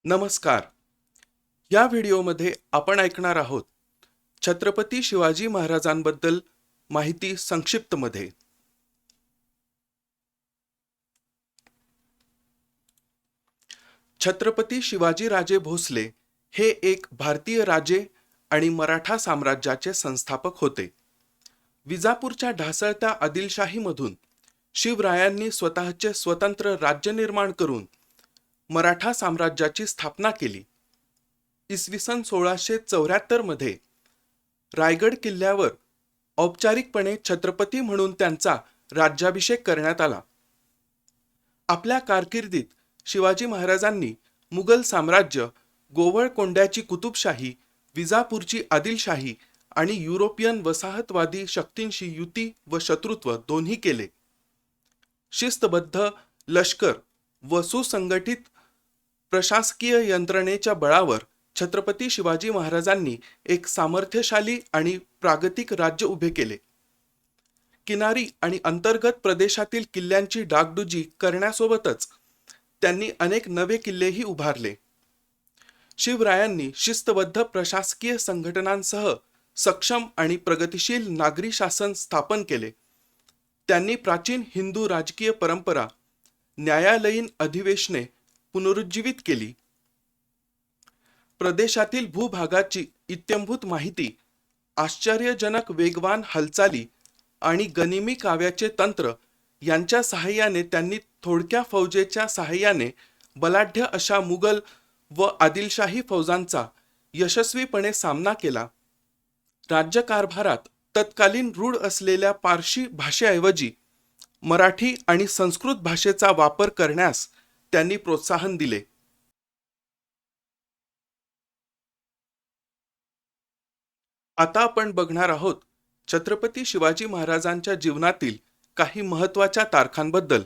नमस्कार. या व्हिडिओमध्ये आपण ऐकणार आहोत छत्रपती शिवाजी महाराजांबद्दल माहिती संक्षिप्तमध्ये. छत्रपती शिवाजी राजे भोसले हे एक भारतीय राजे आणि मराठा साम्राज्याचे संस्थापक होते. विजापूरच्या ढासळत्या आदिलशाहीमधून शिवरायांनी स्वतःचे स्वतंत्र राज्य निर्माण करून मराठा साम्राज्याची स्थापना केली. इसवी सन 1674 मध्ये रायगड किल्ल्यावर औपचारिकपणे छत्रपती म्हणून त्यांचा राज्याभिषेक करण्यात आला. आपल्या कारकिर्दीत शिवाजी महाराजांनी मुघल साम्राज्य, गोवळकोंड्याची कुतुबशाही, विजापूरची आदिलशाही आणि युरोपियन वसाहतवादी शक्तींशी युती व शत्रुत्व दोन्ही केले. शिस्तबद्ध लष्कर व सुसंघटित प्रशासकीय यंत्रणेच्या बळावर छत्रपती शिवाजी महाराजांनी एक सामर्थ्यशाली आणि प्रागतिक राज्य उभे केले. किनारी आणि अंतर्गत प्रदेशातील किल्ल्यांची डागडुजी करण्यासोबतच त्यांनी अनेक नवे किल्लेही उभारले. शिवरायांनी शिस्तबद्ध प्रशासकीय संघटनांसह सक्षम आणि प्रगतिशील नागरी शासन स्थापन केले. त्यांनी प्राचीन हिंदू राजकीय परंपरा, न्यायालयीन अधिवेशने पुनरुज्जीवित केली. प्रदेशातील भूभागाची इत्यंभूत माहिती, आश्चर्यजनक वेगवान हालचाली आणि गनिमी काव्याचे तंत्र यांच्या सहाय्याने त्यांनी थोडक्या फौजेच्या सहाय्याने बलाढ्य अशा मुघल व आदिलशाही फौजांचा यशस्वीपणे सामना केला. राज्यकारभारात तत्कालीन रूढ असलेल्या पारशी भाषेऐवजी मराठी आणि संस्कृत भाषेचा वापर करण्यास त्यांनी प्रोत्साहन दिले. आता आपण बघणार आहोत छत्रपती शिवाजी महाराजांच्या जीवनातील काही महत्त्वाच्या तारखांबद्दल.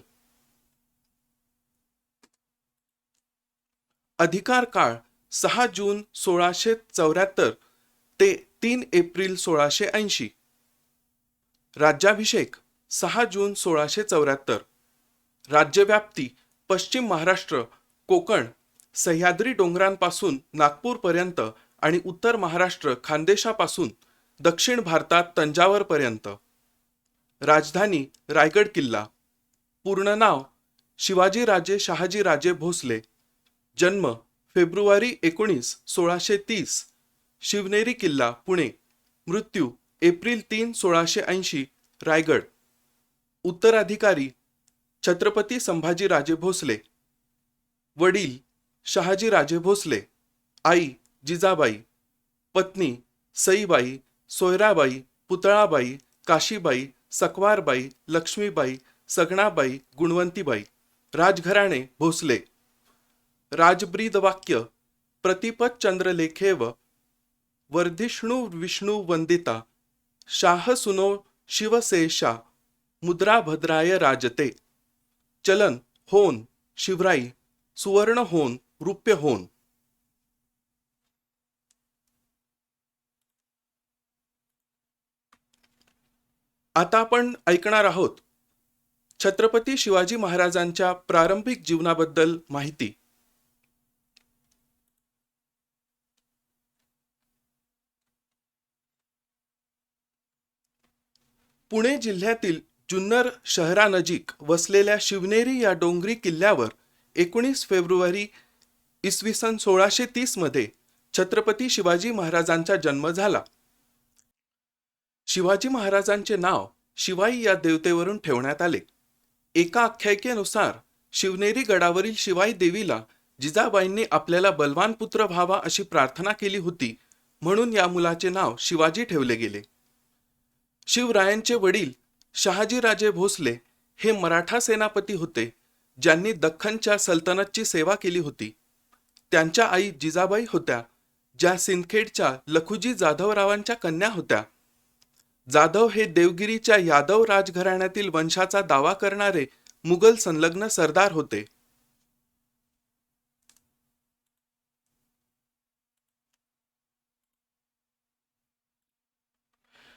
अधिकार काळ 6 जून 1674 ते 3 एप्रिल 1680. राज्याभिषेक 6 जून 1674. राज्यव्याप्ती पश्चिम महाराष्ट्र, कोकण, सह्याद्री डोंगरांपासून नागपूरपर्यंत आणि उत्तर महाराष्ट्र खानदेशापासून दक्षिण भारतात तंजावरपर्यंत. राजधानी रायगड किल्ला. पूर्ण नाव शिवाजीराजे शहाजीराजे भोसले. जन्म फेब्रुवारी 19, 1630. शिवनेरी किल्ला, पुणे. मृत्यू एप्रिल 3, 1680, रायगड. उत्तराधिकारी छत्रपती संभाजीराजे भोसले. वडील शहाजीराजे भोसले. आई जिजाबाई. पत्नी सईबाई, सोयराबाई, पुतळाबाई, काशीबाई, सकवारबाई, लक्ष्मीबाई, सगणाबाई, गुणवंतीबाई. राजघराणे भोसले. राजब्रीदवाक्य प्रतिपत चंद्रलेखेव वर्धिष्णु विष्णू वंदिता शाह सुनो शिवशेषा मुद्रा भद्राय राजते. चलन होन, शिवराई, सुवर्ण होन, रुप्य होन. आता आपण ऐकणार आहोत छत्रपती शिवाजी महाराजांच्या प्रारंभिक जीवनाबद्दल माहिती. पुणे जिल्ह्यातील जुन्नर शहरानजीक वसलेल्या शिवनेरी या डोंगरी किल्ल्यावर 19 फेब्रुवारी इसवी सन 1630 मध्ये छत्रपती शिवाजी महाराजांचा जन्म झाला. शिवाजी महाराजांचे नाव शिवाई या देवतेवरून ठेवण्यात आले. एका आख्यायिकेनुसार शिवनेरी गडावरील शिवाई देवीला जिजाबाईंनी आपल्याला बलवान पुत्र व्हावा अशी प्रार्थना केली होती, म्हणून या मुलाचे नाव शिवाजी ठेवले गेले. शिवरायांचे वडील शहाजीराजे भोसले हे मराठा सेनापती होते, ज्यांनी दख्खनच्या सल्तनतची सेवा केली होती. त्यांच्या आई जिजाबाई होत्या, ज्या सिंदखेडच्या लखुजी जाधवरावांच्या कन्या होत्या. जाधव हे देवगिरीच्या यादव राजघराण्यातील वंशाचा दावा करणारे मुघल संलग्न सरदार होते.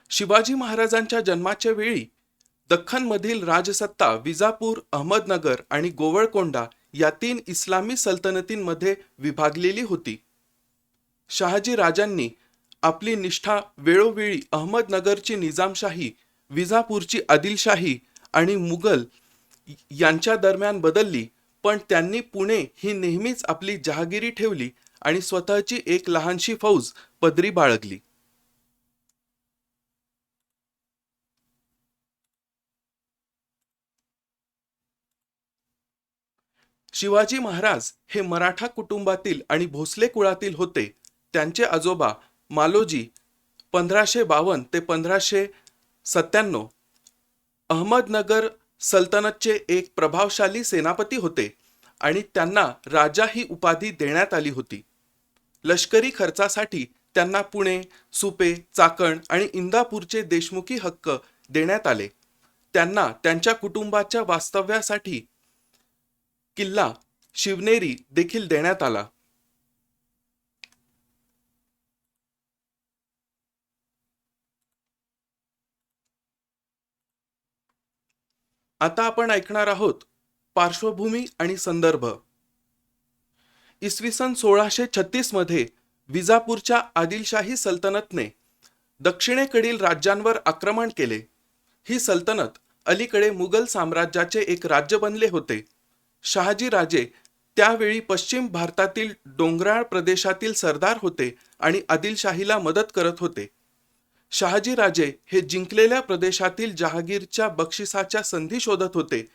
शिवाजी महाराजांच्या जन्माच्या वेळी दख्खनमधील राजसत्ता विजापूर, अहमदनगर आणि गोवळकोंडा या 3 इस्लामी सल्तनतींमध्ये विभागलेली होती. शहाजी राजांनी आपली निष्ठा वेळोवेळी अहमदनगरची निजामशाही, विजापूरची आदिलशाही आणि मुघल यांच्या दरम्यान बदलली, पण त्यांनी पुणे ही नेहमीच आपली जहागिरी ठेवली आणि स्वतःची एक लहानशी फौज पदरी बाळगली. शिवाजी महाराज हे मराठा कुटुंबातील आणि भोसले कुळातील होते. त्यांचे आजोबा मालोजी 1552 ते 1597 अहमदनगर सल्तनतचे एक प्रभावशाली सेनापती होते आणि त्यांना राजा ही उपाधी देण्यात आली होती. लष्करी खर्चासाठी त्यांना पुणे, सुपे, चाकण आणि इंदापूरचे देशमुखी हक्क देण्यात आले. त्यांना त्यांच्या कुटुंबाच्या वास्तव्यासाठी किल्ला शिवनेरी देखील देण्यात आला. आता आपण ऐकणार आहोत पार्श्वभूमी आणि संदर्भ. इसवी सन 1636 मध्ये विजापूरच्या आदिलशाही सल्तनतने दक्षिणेकडील राज्यांवर आक्रमण केले. ही सल्तनत अलीकडे मुघल साम्राज्याचे एक राज्य बनले होते. शहाजी राजे त्यावेळी पश्चिम भारतातील डोंगराळ प्रदेशातील सरदार होते आणि आदिलशाहीला मदत करत होते. शहाजी राजे हे जिंकलेल्या प्रदेशातील जहागीरच्या बक्षिसाच्या संधी शोधत होते,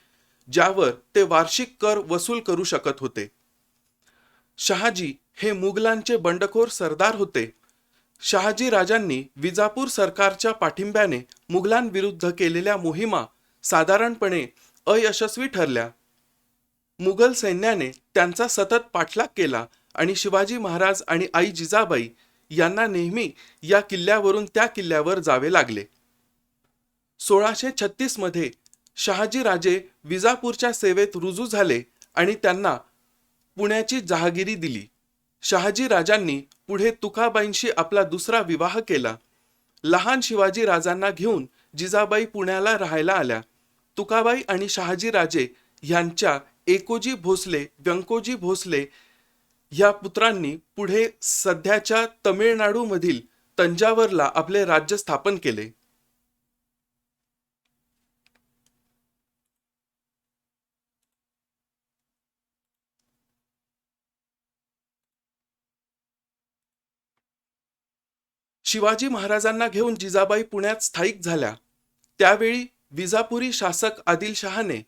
ज्यावर ते वार्षिक कर वसूल करू शकत होते. शहाजी हे मुघलांचे बंडखोर सरदार होते. शहाजी राजांनी विजापूर सरकारच्या पाठिंब्याने मुघलांविरुद्ध केलेल्या मोहिमा साधारणपणे अयशस्वी ठरल्या. मुघल सैन्याने त्यांचा सतत पाठलाग केला आणि शिवाजी महाराज आणि आई जिजाबाई यांना नेहमी या किल्ल्यावरून त्या किल्ल्यावर जावे लागले. 1636 मध्ये शहाजी राजे विजापूरच्या सेवेत रुजू झाले आणि त्यांना पुण्याची जहागिरी दिली. शहाजी राजांनी पुढे तुकाबाईंशी आपला दुसरा विवाह केला. लहान शिवाजी राजांना घेऊन जिजाबाई पुण्याला राहायला आल्या. तुकाबाई आणि शहाजी राजे यांच्या एकोजी भोसले, व्यंकोजी भोसले ह्या पुत्रांनी पुढे सध्याच्या तमिळनाडूमधील तंजावरला आपले राज्य स्थापन केले. शिवाजी महाराजांना घेऊन जिजाबाई पुण्यात स्थायिक झाल्या. त्यावेळी विजापुरी शासक आदिलशहाने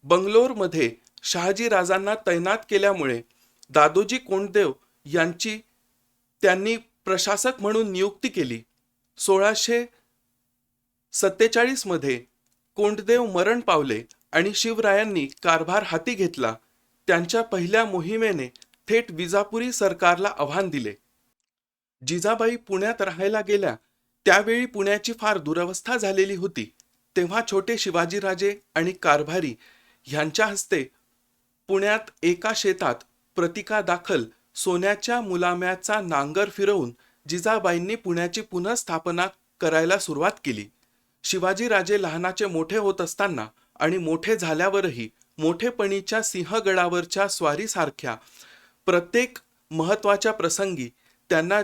बंगलोरमध्ये शहाजी राजांना तैनात केल्यामुळे दादोजी कोंडदेव यांची त्यांनी प्रशासक म्हणून नियुक्ती केली. 1647 मध्ये कोंडदेव मरण पावले आणि शिवरायांनी कारभार हाती घेतला. त्यांच्या पहिल्या मोहिमेने थेट विजापुरी सरकारला आव्हान दिले. जिजाबाई पुण्यात राहायला गेल्या त्यावेळी पुण्याची फार दुरवस्था झालेली होती. तेव्हा छोटे शिवाजीराजे आणि कारभारी ह्यांच्या हस्ते पुण्यात एका शेतात प्रतिकादाखल सोन्याच्या मुलाम्याचा नांगर फिरवून जिजाबाईंनी पुण्याची पुनःस्थापना करायला सुरुवात केली. शिवाजीराजे लहानाचे मोठे होत असताना आणि मोठे झाल्यावरही मोठेपणीच्या सिंहगडावरच्या स्वारीसारख्या प्रत्येक महत्त्वाच्या प्रसंगी त्यांना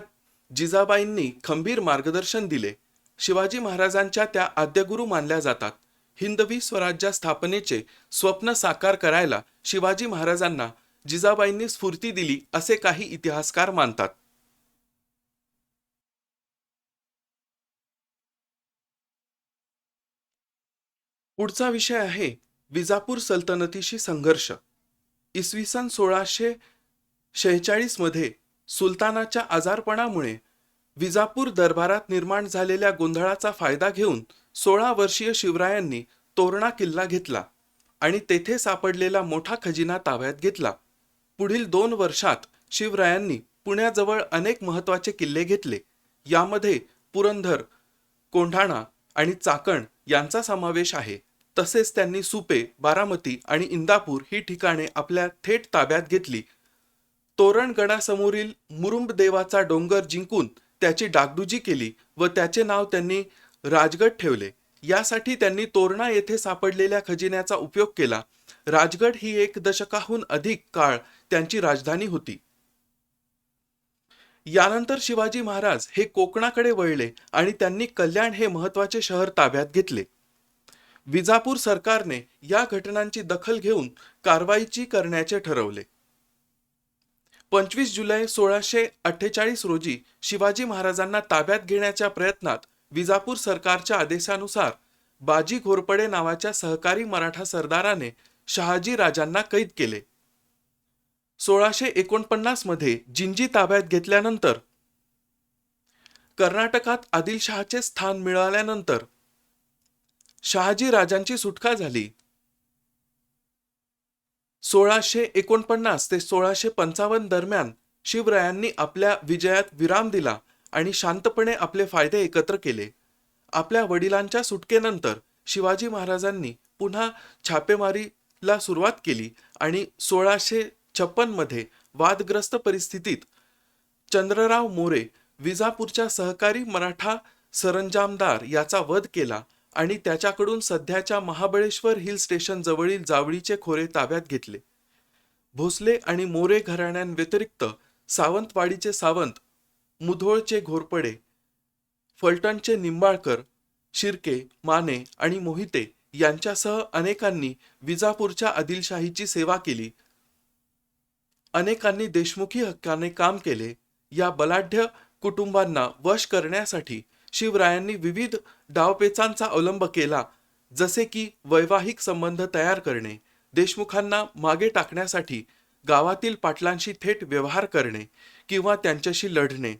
जिजाबाईंनी खंबीर मार्गदर्शन दिले. शिवाजी महाराजांच्या त्या आद्यगुरू मानल्या जातात. हिंदवी स्वराज्य स्थापनेचे स्वप्न साकार करायला शिवाजी महाराजांना जिजाबाईंनी स्फूर्ती दिली असे काही इतिहासकार मानतात. पुढचा विषय आहे विजापूर सल्तनतीशी संघर्ष. इसवी सन 1646 मध्ये सुलतानाच्या आजारपणामुळे विजापूर दरबारात निर्माण झालेल्या गोंधळाचा फायदा घेऊन 16 वर्षीय शिवरायांनी तोरणा किल्ला घेतला आणि तेथे सापडलेला मोठा खजिना ताब्यात घेतला. पुढील 2 वर्षात शिवरायांनी पुण्याजवळ अनेक महत्त्वाचे किल्ले घेतले. यामध्ये पुरंदर, कोंढाणा आणि चाकण यांचा समावेश आहे. तसेच त्यांनी सुपे, बारामती आणि इंदापूर ही ठिकाणे आपल्या थेट ताब्यात घेतली. तोरणगडासमोरील मुरुंबदेवाचा डोंगर जिंकून त्याची डागडुजी केली व त्याचे नाव त्यांनी राजगड ठेवले. यासाठी त्यांनी तोरणा येथे सापडलेल्या खजिन्याचा उपयोग केला राजगड ही 1 दशकाहून अधिक काळ त्यांची राजधानी होती. यानंतर शिवाजी महाराज हे कोकणाकडे वळले आणि त्यांनी कल्याण हे महत्वाचे शहर ताब्यात घेतले. विजापूर सरकारने या घटनांची दखल घेऊन कारवाईची करण्याचे ठरवले. 25 जुलै 1648 रोजी शिवाजी महाराजांना ताब्यात घेण्याच्या प्रयत्नात विजापूर सरकारच्या आदेशानुसार बाजी घोरपडे नावाच्या सहकारी मराठा सरदाराने शहाजी राजांना कैद केले. 1649 मध्ये जिंजी ताब्यात घेतल्यानंतर कर्नाटकात आदिलशहाचे स्थान मिळाल्यानंतर शहाजी राजांची सुटका झाली. 1649 ते 1655 दरम्यान शिवरायांनी आपल्या विजयात विराम दिला आणि शांतपणे आपले फायदे एकत्र केले. आपल्या वडिलांच्या सुटकेनंतर शिवाजी महाराजांनी पुन्हा छापेमारीला सुरुवात केली आणि 1656 मध्ये वादग्रस्त परिस्थितीत चंद्रराव मोरे विजापूरच्या सहकारी मराठा सरंजामदार याचा वध केला आणि त्याच्याकडून सध्याच्या महाबळेश्वर हिल स्टेशन जवळील जावळीचे खोरे ताब्यात घेतले. भोसले आणि मोरे घराण्यांव्यतिरिक्त सावंतवाडीचे सावंत, मुधोळचे घोरपडे, फलटणचे निंबाळकर, शिर्के, माने आणि मोहिते यांच्यासह अनेकांनी विजापूरच्या आदिलशाहीची सेवा केली. अनेकांनी देशमुखी हक्काने काम केले. या बलाढ्य कुटुंबांना वश करण्यासाठी शिवरायांनी विविध डावपेचांचा अवलंब केला, जसे की वैवाहिक संबंध तयार करणे, देशमुखांना मागे टाकण्यासाठी गावातील पाटलांशी थेट व्यवहार करणे किंवा त्यांच्याशी लढणे.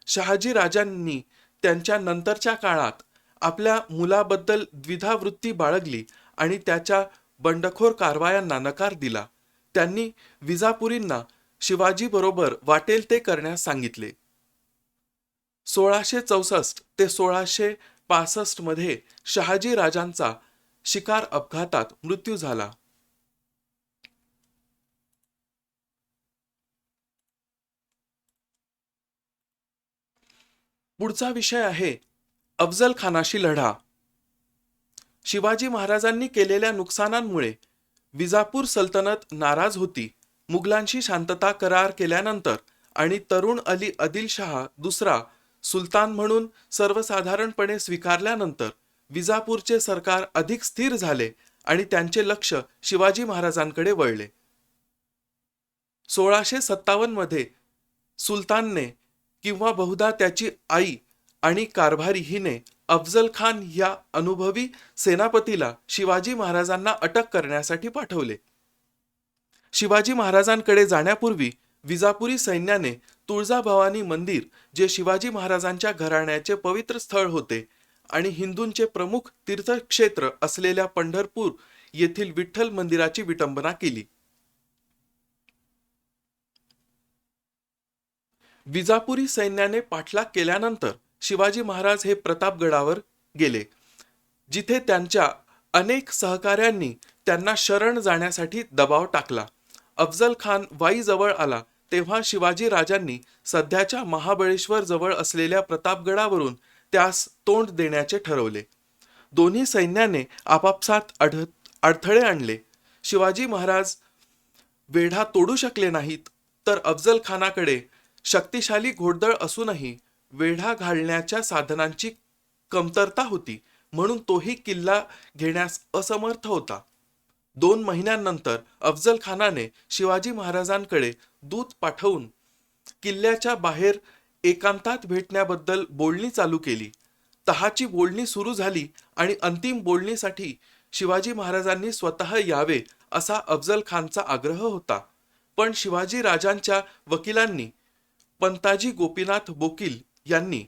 शहाजी राजांनी त्यांच्या नंतरच्या काळात आपल्या मुलाबद्दल द्विधा वृत्ती बाळगली आणि त्याच्या बंडखोर कारवायांना नकार दिला. त्यांनी विजापुरींना शिवाजीबरोबर वाटेल ते करण्यास सांगितले. 1664 ते 1665 मध्ये शहाजी राजांचा शिकार अपघातात मृत्यू झाला. पुढचा विषय आहे अफजल खानाशी लढा. शिवाजी महाराजांनी केलेल्या नुकसानांमुळे विजापूर सल्तनत नाराज होती. मुघलांशी शांतता करार केल्यानंतर आणि तरुण अली आदिलशहा दुसरा सुलतान म्हणून सर्वसाधारणपणे स्वीकारल्यानंतर विजापूरचे सरकार अधिक स्थिर झाले आणि त्यांचे लक्ष शिवाजी महाराजांकडे वळले. 1657 मध्ये सुलतानने किंवा बहुधा त्याची आई आणि कारभारी हिने अफजल खान या अनुभवी सेनापतीला शिवाजी महाराजांना अटक करण्यासाठी पाठवले. शिवाजी महाराजांकडे जाण्यापूर्वी विजापुरी सैन्याने तुळजाभवानी मंदिर, जे शिवाजी महाराजांच्या घराण्याचे पवित्र स्थळ होते, आणि हिंदूंचे प्रमुख तीर्थक्षेत्र असलेल्या पंढरपूर येथील विठ्ठल मंदिराची विटंबना केली. विजापुरी सैन्याने पाठलाग केल्यानंतर शिवाजी महाराज हे प्रतापगडावर गेले, जिथे त्यांच्या अनेक सहकाऱ्यांनी त्यांना शरण जाण्यासाठी दबाव टाकला. अफजल खान वाईजवळ आला तेव्हा शिवाजी राजांनी सध्याच्या महाबळेश्वर जवळ असलेल्या प्रतापगडावरून त्यास तोंड देण्याचे ठरवले. दोन्ही सैन्याने आपापसात अडथळे आणले. शिवाजी महाराज वेढा तोडू शकले नाहीत, तर अफजल खानाकडे शक्तिशाली घोडदळ असूनही वेढा घालण्याच्या साधनांची कमतरता होती, म्हणून तोही किल्ला घेण्यास असमर्थ होता. 2 महिन्यांनंतर अफजल खानाने शिवाजी महाराजांकडे दूत पाठवून किल्ल्याच्या बाहेर एकांतात भेटण्याबद्दल बोलणी चालू केली. तहाची बोलणी सुरू झाली आणि अंतिम बोलणीसाठी शिवाजी महाराजांनी स्वतः यावे असा अफजल खानचा आग्रह होता. पण शिवाजी राजांच्या वकिलांनी पंताजी गोपीनाथ बोकील यांनी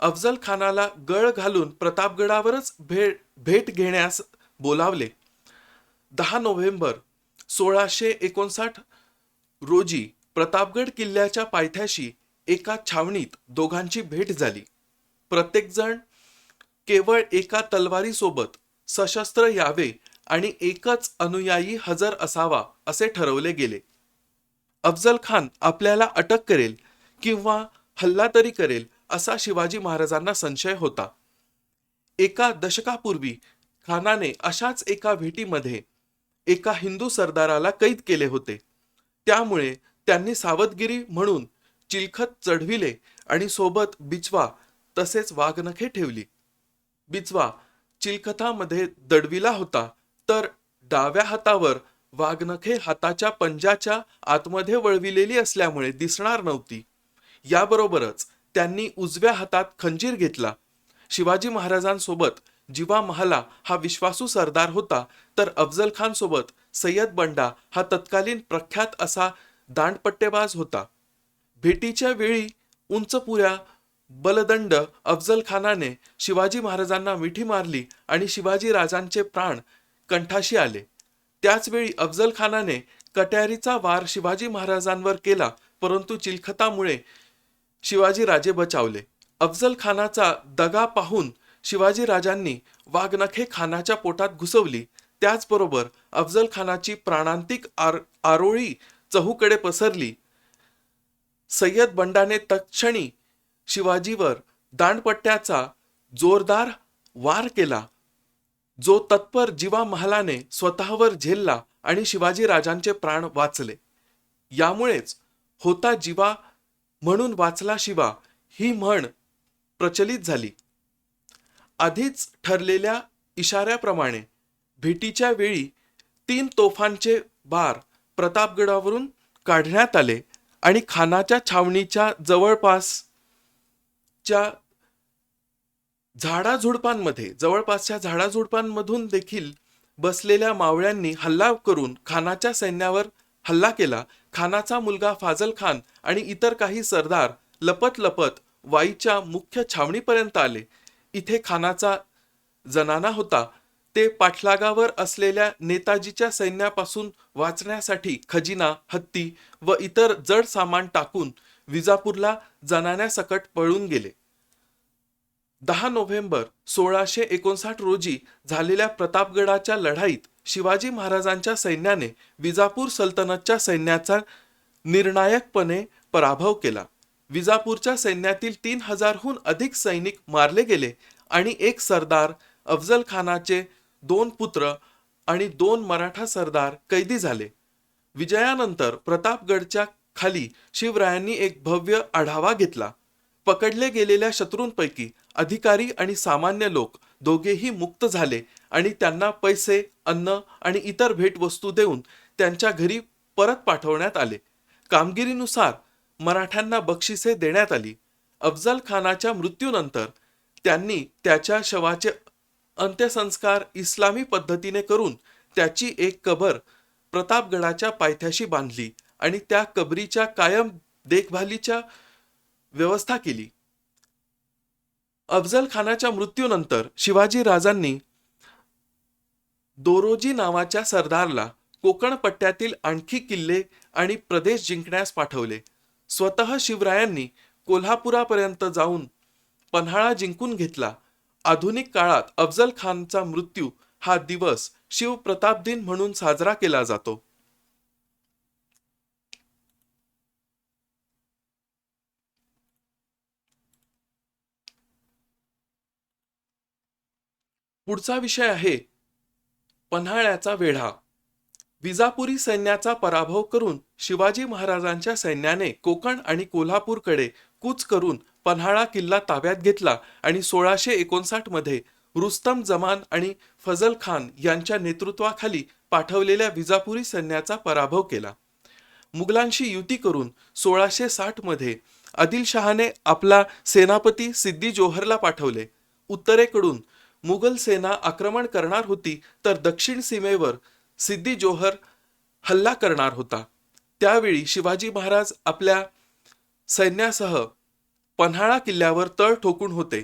अफजल खानाला गळ घालून प्रतापगडावरच भेट घेण्यास बोलावले. 10 नोव्हेंबर 1659 रोजी प्रतापगड किल्ल्याच्या पायथ्याशी एका छावणीत दोघांची भेट झाली. प्रत्येकजण केवळ एका तलवारीसोबत सशस्त्र यावे आणि एकच अनुयायी हजर असावा असे ठरवले गेले. अफजल खान आपल्याला अटक करेल किंवा हल्ला तरी करेल असा शिवाजी महाराजांना संशय होता. 1 दशकापूर्वी खानाने अशाच एका भेटीमध्ये एका हिंदू सरदाराला कैद केले होते. त्यामुळे त्यांनी सावधगिरी म्हणून चिलखत चढविले आणि सोबत बिचवा तसेच वाघनखे ठेवली. बिचवा चिलखतामध्ये दडविला होता, तर डाव्या हातावर वाघनखे हाताच्या पंजाच्या आतमध्ये वळविलेली असल्यामुळे दिसणार नव्हती. याबरोबरच त्यांनी उजव्या हातात खंजीर घेतला. शिवाजी महाराजांसोबत जिवा महाला हा विश्वासू सरदार होता, तर अफजल खान सोबत सय्यद बंडा हा तत्कालीन प्रख्यात असा दांडपट्टेबाज होता. भेटीच्या वेळी उंचपुऱ्या बलदंड अफजल खानाने शिवाजी महाराजांना मिठी मारली आणि शिवाजी राजांचे प्राण कंठाशी आले. त्याचवेळी अफजल खानाने कट्यारीचा वार शिवाजी महाराजांवर केला, परंतु चिलखतामुळे शिवाजी राजे बचावले. अफजल खानाचा दगा पाहून शिवाजी राजांनी वाघनखे खानाच्या पोटात घुसवली. त्याचबरोबर अफजल खानाची प्राणांतिक आरोळी चहूकडे पसरली. सय्यद बंडाने तत्क्षणी शिवाजीवर दांडपट्ट्याचा जोरदार वार केला, जो तत्पर जिवा महालाने स्वतःवर झेलला आणि शिवाजी राजांचे प्राण वाचले. यामुळेच होता जिवा म्हणून वाचला शिवा ही म्हण प्रचलित झाली. आधीच ठरलेल्या इशाऱ्याप्रमाणे भेटीच्या वेळी 3 तोफांचे बार प्रतापगडावरून काढण्यात आले आणि खानाच्या छावणीच्या जवळपासच्या झाडाझुडपांमधून देखील बसलेल्या मावळ्यांनी हल्ला करून खानाच्या सैन्यावर हल्ला केला. खानाचा मुलगा फाजल खान आणि इतर काही सरदार लपत लपत वाईच्या मुख्य छावणीपर्यंत आले. इथे खानाचा जनाना होता. ते पाठलागावर असलेल्या नेताजीच्या सैन्यापासून वाचण्यासाठी खजिना, हत्ती व इतर जड सामान टाकून विजापूरला जनान्यासकट पळून गेले. 10 नोव्हेंबर 1659 रोजी झालेल्या प्रतापगडाच्या लढाईत शिवाजी महाराजांच्या सैन्याने विजापूर सल्तनतच्या सैन्याचा निर्णायकपणे पराभव केला. विजापूरच्या सैन्यातील 3000हून अधिक सैनिक मारले गेले आणि एक सरदार अफजल खानाचे 2 पुत्र आणि 2 मराठा सरदार कैदी झाले. विजयानंतर प्रतापगडच्या खाली शिवरायांनी एक भव्य आढावा घेतला. पकडले गेलेल्या शत्रूंपैकी अधिकारी आणि सामान्य लोक दोघेही मुक्त झाले आणि त्यांना पैसे, अन्न आणि इतर भेटवस्तू देऊन त्यांच्या घरी परत पाठवण्यात आले. कामगिरीनुसार मराठ्यांना बक्षिसे देण्यात आली. अफजल खानाच्या मृत्यूनंतर त्यांनी त्याच्या शवाचे अंत्यसंस्कार इस्लामी पद्धतीने करून त्याची एक कबर प्रतापगडाच्या पायथ्याशी बांधली आणि त्या कबरीच्या कायम देखभालीच्या व्यवस्था केली. अफजल खानाच्या मृत्यूनंतर शिवाजी राजांनी दोरोजी नावाच्या सरदारला कोकण पट्ट्यातील आणखी किल्ले आणि प्रदेश जिंकण्यास पाठवले. स्वतः शिवरायांनी कोल्हापुरापर्यंत जाऊन पन्हाळा जिंकून घेतला. आधुनिक काळात अफजल खानचा मृत्यू हा दिवस शिवप्रताप दिन म्हणून साजरा केला जातो. पुढचा विषय आहे पन्हाळ्याचा वेढा. विजापुरी सैन्याचा पराभव करून शिवाजी महाराजांच्या सैन्याने कोकण आणि कोल्हापूरकडे कूच करून पन्हाळा किल्ला ताब्यात घेतला आणि 1659 मध्ये रुस्तम जमान आणि फजल खान यांच्या नेतृत्वाखाली पाठवलेल्या विजापुरी सैन्याचा पराभव केला. मुघलांशी युती करून 1660 मध्ये आदिलशहाने आपला सेनापती सिद्दी जोहरला पाठवले. उत्तरेकडून मुघल सेना आक्रमण करणार होती, तर दक्षिण सीमेवर सिद्दी जोहर हल्ला करणार होता. त्यावेळी शिवाजी महाराज आपल्या सैन्यासह पन्हाळा किल्ल्यावर तळ ठोकून होते.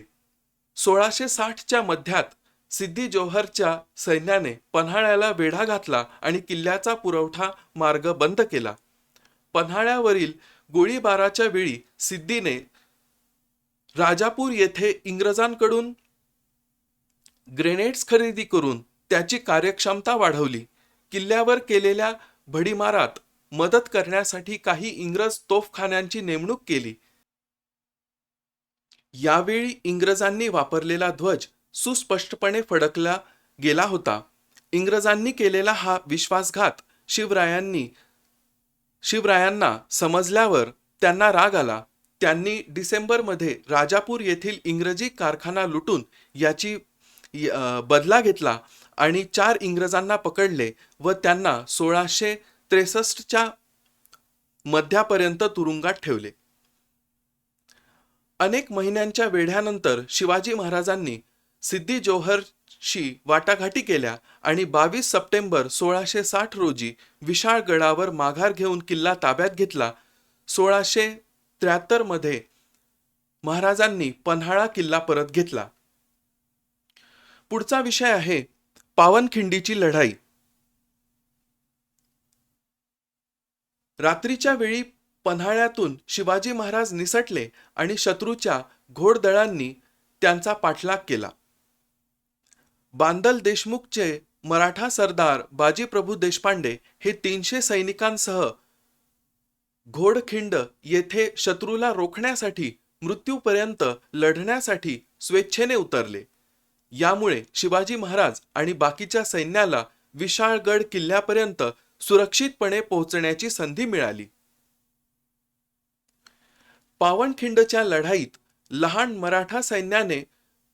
1660च्या मध्यात सिद्दी जोहरच्या सैन्याने पन्हाळ्याला वेढा घातला आणि किल्ल्याचा पुरवठा मार्ग बंद केला. पन्हाळ्यावरील गोळीबाराच्या वेळी सिद्दीने राजापूर येथे इंग्रजांकडून ग्रेनेड्स खरेदी करून त्याची कार्यक्षमता वाढवली. किल्ल्यावर केलेल्या भडीमारात मदत करण्यासाठी काही इंग्रज तोफखान्यांची नेमणूक केली. यावेळी इंग्रजांनी वापरलेला ध्वज सुस्पष्टपणे फडकला गेला होता. इंग्रजांनी केलेला हा विश्वासघात शिवरायांना समजल्यावर त्यांना राग आला. त्यांनी डिसेंबरमध्ये राजापूर येथील इंग्रजी कारखाना लुटून याची बदला घेतला आणि 4 इंग्रजांना पकडले व त्यांना 1663च्या मध्यापर्यंत तुरुंगात ठेवले. अनेक महिन्यांच्या वेढ्यानंतर शिवाजी महाराजांनी सिद्दी जोहरशी वाटाघाटी केल्या आणि 22 सप्टेंबर 1660 रोजी विशाळगडावर माघार घेऊन किल्ला ताब्यात घेतला. 1673 मध्ये महाराजांनी पन्हाळा किल्ला परत घेतला. पुढचा विषय आहे पावनखिंडीची लढाई. रात्रीच्या वेळी पन्हाळ्यातून शिवाजी महाराज निसटले आणि शत्रूच्या घोडदळांनी त्यांचा पाठलाग केला. बांदल देशमुखचे मराठा सरदार बाजीप्रभू देशपांडे हे 300 सैनिकांसह घोडखिंड येथे शत्रूला रोखण्यासाठी मृत्यूपर्यंत लढण्यासाठी स्वेच्छेने उतरले. यामुळे शिवाजी महाराज आणि बाकीच्या सैन्याला विशाळगड किल्ल्यापर्यंत सुरक्षितपणे पोहोचण्याची संधी मिळाली. पावनखिंडच्या लढाईत लहान मराठा सैन्याने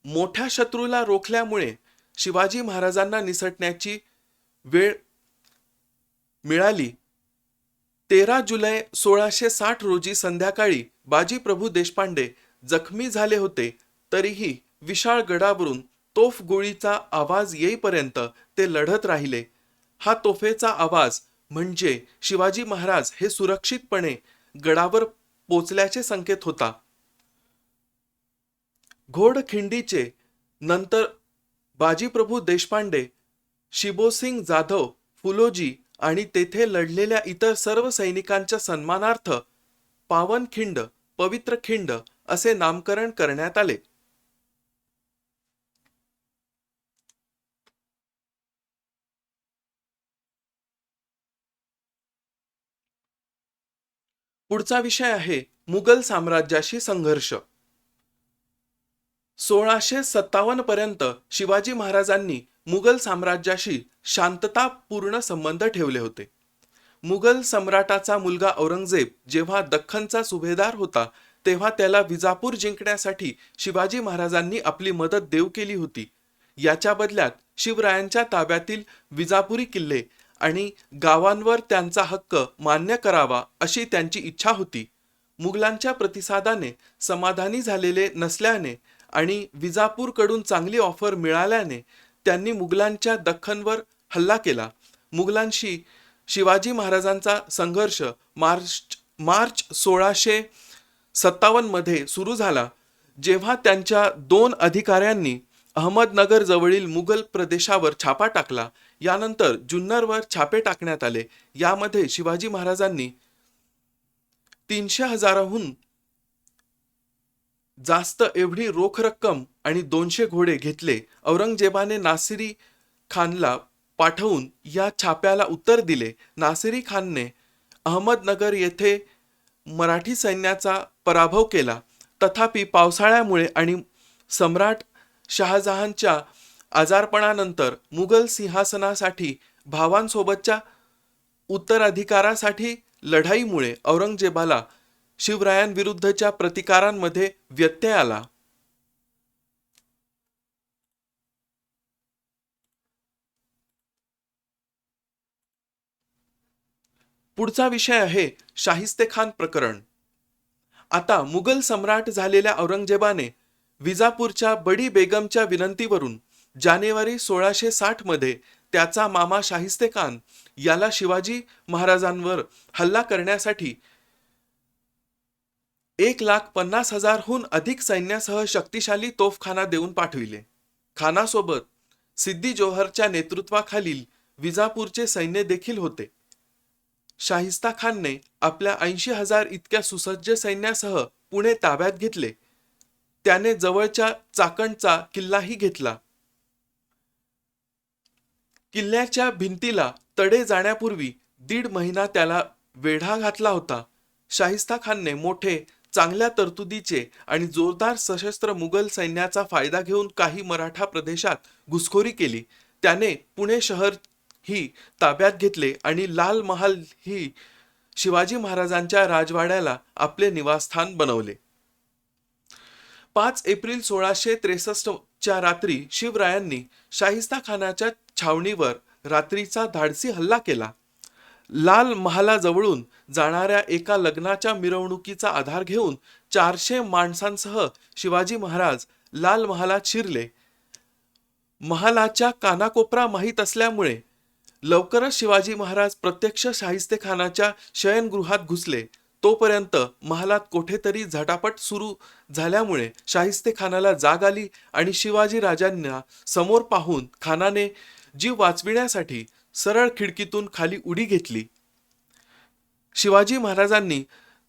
मोठ्या शत्रूला रोखल्यामुळे शिवाजी महाराजांना निसटण्याची वेळ मिळाली. 13 जुलै 1660 रोजी संध्याकाळी बाजीप्रभू देशपांडे जखमी झाले होते. तरीही विशाळगडावरून तोफ गोळीचा आवाज येईपर्यंत ते लढत राहिले. हा तोफेचा आवाज म्हणजे शिवाजी महाराज हे सुरक्षितपणे गडावर पोचल्याचे संकेत होता. घोडखिंडीचे नंतर बाजीप्रभू देशपांडे, शिबोसिंग जाधव, फुलोजी आणि तेथे लढलेल्या इतर सर्व सैनिकांच्या सन्मानार्थ पावनखिंड, पवित्र खिंड असे नामकरण करण्यात आले. पुढचा विषय आहे मुघल साम्राज्याशी संघर्ष. 1657 पर्यंत शिवाजी महाराजांनी मुघल साम्राज्याशी शांततापूर्ण संबंध ठेवले होते. मुघल सम्राटाचा मुलगा औरंगजेब जेव्हा दख्खनचा सुभेदार होता तेव्हा त्याला विजापूर जिंकण्यासाठी शिवाजी महाराजांनी आपली मदत देऊ केली होती. याच्या बदल्यात शिवरायांच्या ताब्यातील विजापुरी किल्ले आणि गावांवर त्यांचा हक्क मान्य करावा अशी त्यांची इच्छा होती. मुघलांच्या प्रतिसादाने समाधानी झालेले नसल्याने आणि विजापूरकडून चांगली ऑफर मिळाल्याने त्यांनी मुघलांच्या दख्खनवर हल्ला केला. मुघलांशी शिवाजी महाराजांचा संघर्ष मार्च 1657 मध्ये सुरू झाला, जेव्हा त्यांच्या 2 अधिकाऱ्यांनी अहमदनगर जवळील मुघल प्रदेशावर छापा टाकला. यानंतर जुन्नरवर छापे टाकण्यात आले. यामध्ये शिवाजी महाराजांनी 300,000हून जास्त एवढी रोख रक्कम आणि 200 घोडे घेतले. औरंगजेबाने नासिरी खानला पाठवून या छाप्याला उत्तर दिले. नासिरी खानने अहमदनगर येथे मराठी सैन्याचा पराभव केला. तथापि पावसाळ्यामुळे आणि सम्राट शहाजहानच्या आजारपणानंतर मुघल सिंहासनासाठी भावांसोबतच्या उत्तराधिकारासाठी लढाईमुळे औरंगजेबाला शिवरायांविरुद्धच्या प्रतिकारांमध्ये व्यत्यय आला. पुढचा विषय आहे शाहिस्तेखान प्रकरण. आता मुघल सम्राट झालेल्या औरंगजेबाने विजापूरच्या बडी बेगमच्या विनंतीवरून जानेवारी 1660 मध्ये त्याचा मामा शाहिस्तेखान याला शिवाजी महाराजांवर हल्ला करण्यासाठी 1,50,000हून अधिक सैन्यासह शक्तिशाली तोफखाना देऊन पाठविले. खानासोबत सिद्दी जोहरच्या नेतृत्वाखालील विजापूरचे सैन्य देखील होते. शाहिस्ता खानने आपल्या 80,000 इतक्या सुसज्ज सैन्यासह पुणे ताब्यात घेतले. त्याने जवळच्या चाकणचा किल्लाही घेतला. किल्ल्याच्या भिंतीला तडे जाण्यापूर्वी 1.5 महिना त्याला वेढा घातला होता. शाहिस्ता खानने मोठे, चांगल्या तरतुदीचे आणि जोरदार सशस्त्र मुघल सैन्याचा फायदा घेऊन काही मराठा प्रदेशात घुसखोरी केली. त्याने पुणे शहर ही ताब्यात घेतले आणि लाल महाल ही शिवाजी महाराजांच्या राजवाड्याला आपले निवासस्थान बनवले. 5 एप्रिल 1663च्या रात्री शिवरायांनी शाहिस्ता खानाच्या छावणीवर रात्रीचा धाडसी हल्ला केला. लाल महालाजवळून जाणाऱ्या एका लग्नाच्या मिरवणुकीचा आधार घेऊन 400 माणसांसह शिवाजी महाराज लाल महालात शिरले. महालाच्या कानाकोपरा माहीत असल्यामुळे लवकरच शिवाजी महाराज प्रत्यक्ष शाहिस्तेखानाच्या शयनगृहात घुसले. तोपर्यंत महालात कोठेतरी झटापट सुरू झाल्यामुळे शाहिस्तेखानाला जाग आली आणि शिवाजी राजांना समोर पाहून खानाने जीव वाचविण्यासाठी सरळ खिडकीतून खाली उडी घेतली. शिवाजी महाराजांनी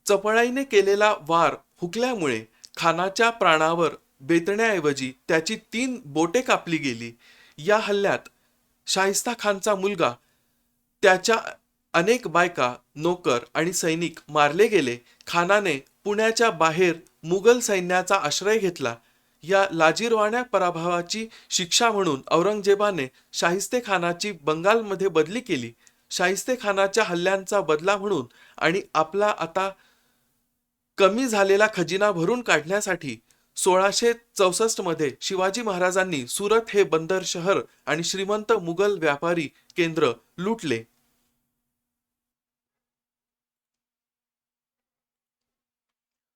चपळाईने केलेला वार हुकल्यामुळे खानाच्या प्राणावर बेतण्याऐवजी त्याची 3 बोटे कापली गेली. या हल्ल्यात शाहिस्ता खानचा मुलगा, त्याच्या अनेक बायका, नोकर आणि सैनिक मारले गेले. खानाने पुण्याच्या बाहेर मुघल सैन्याचा आश्रय घेतला. या लाजिरवाण्या पराभवाची शिक्षा म्हणून औरंगजेबाने शाहिस्तेखानाची बंगालमध्ये बदली केली. शाहिस्तेखानाच्या हल्ल्यांचा बदला म्हणून आणि आपला आता कमी झालेला खजिना भरून काढण्यासाठी 1664 मध्ये शिवाजी महाराजांनी सुरत हे बंदर शहर आणि श्रीमंत मुघल व्यापारी केंद्र लुटले.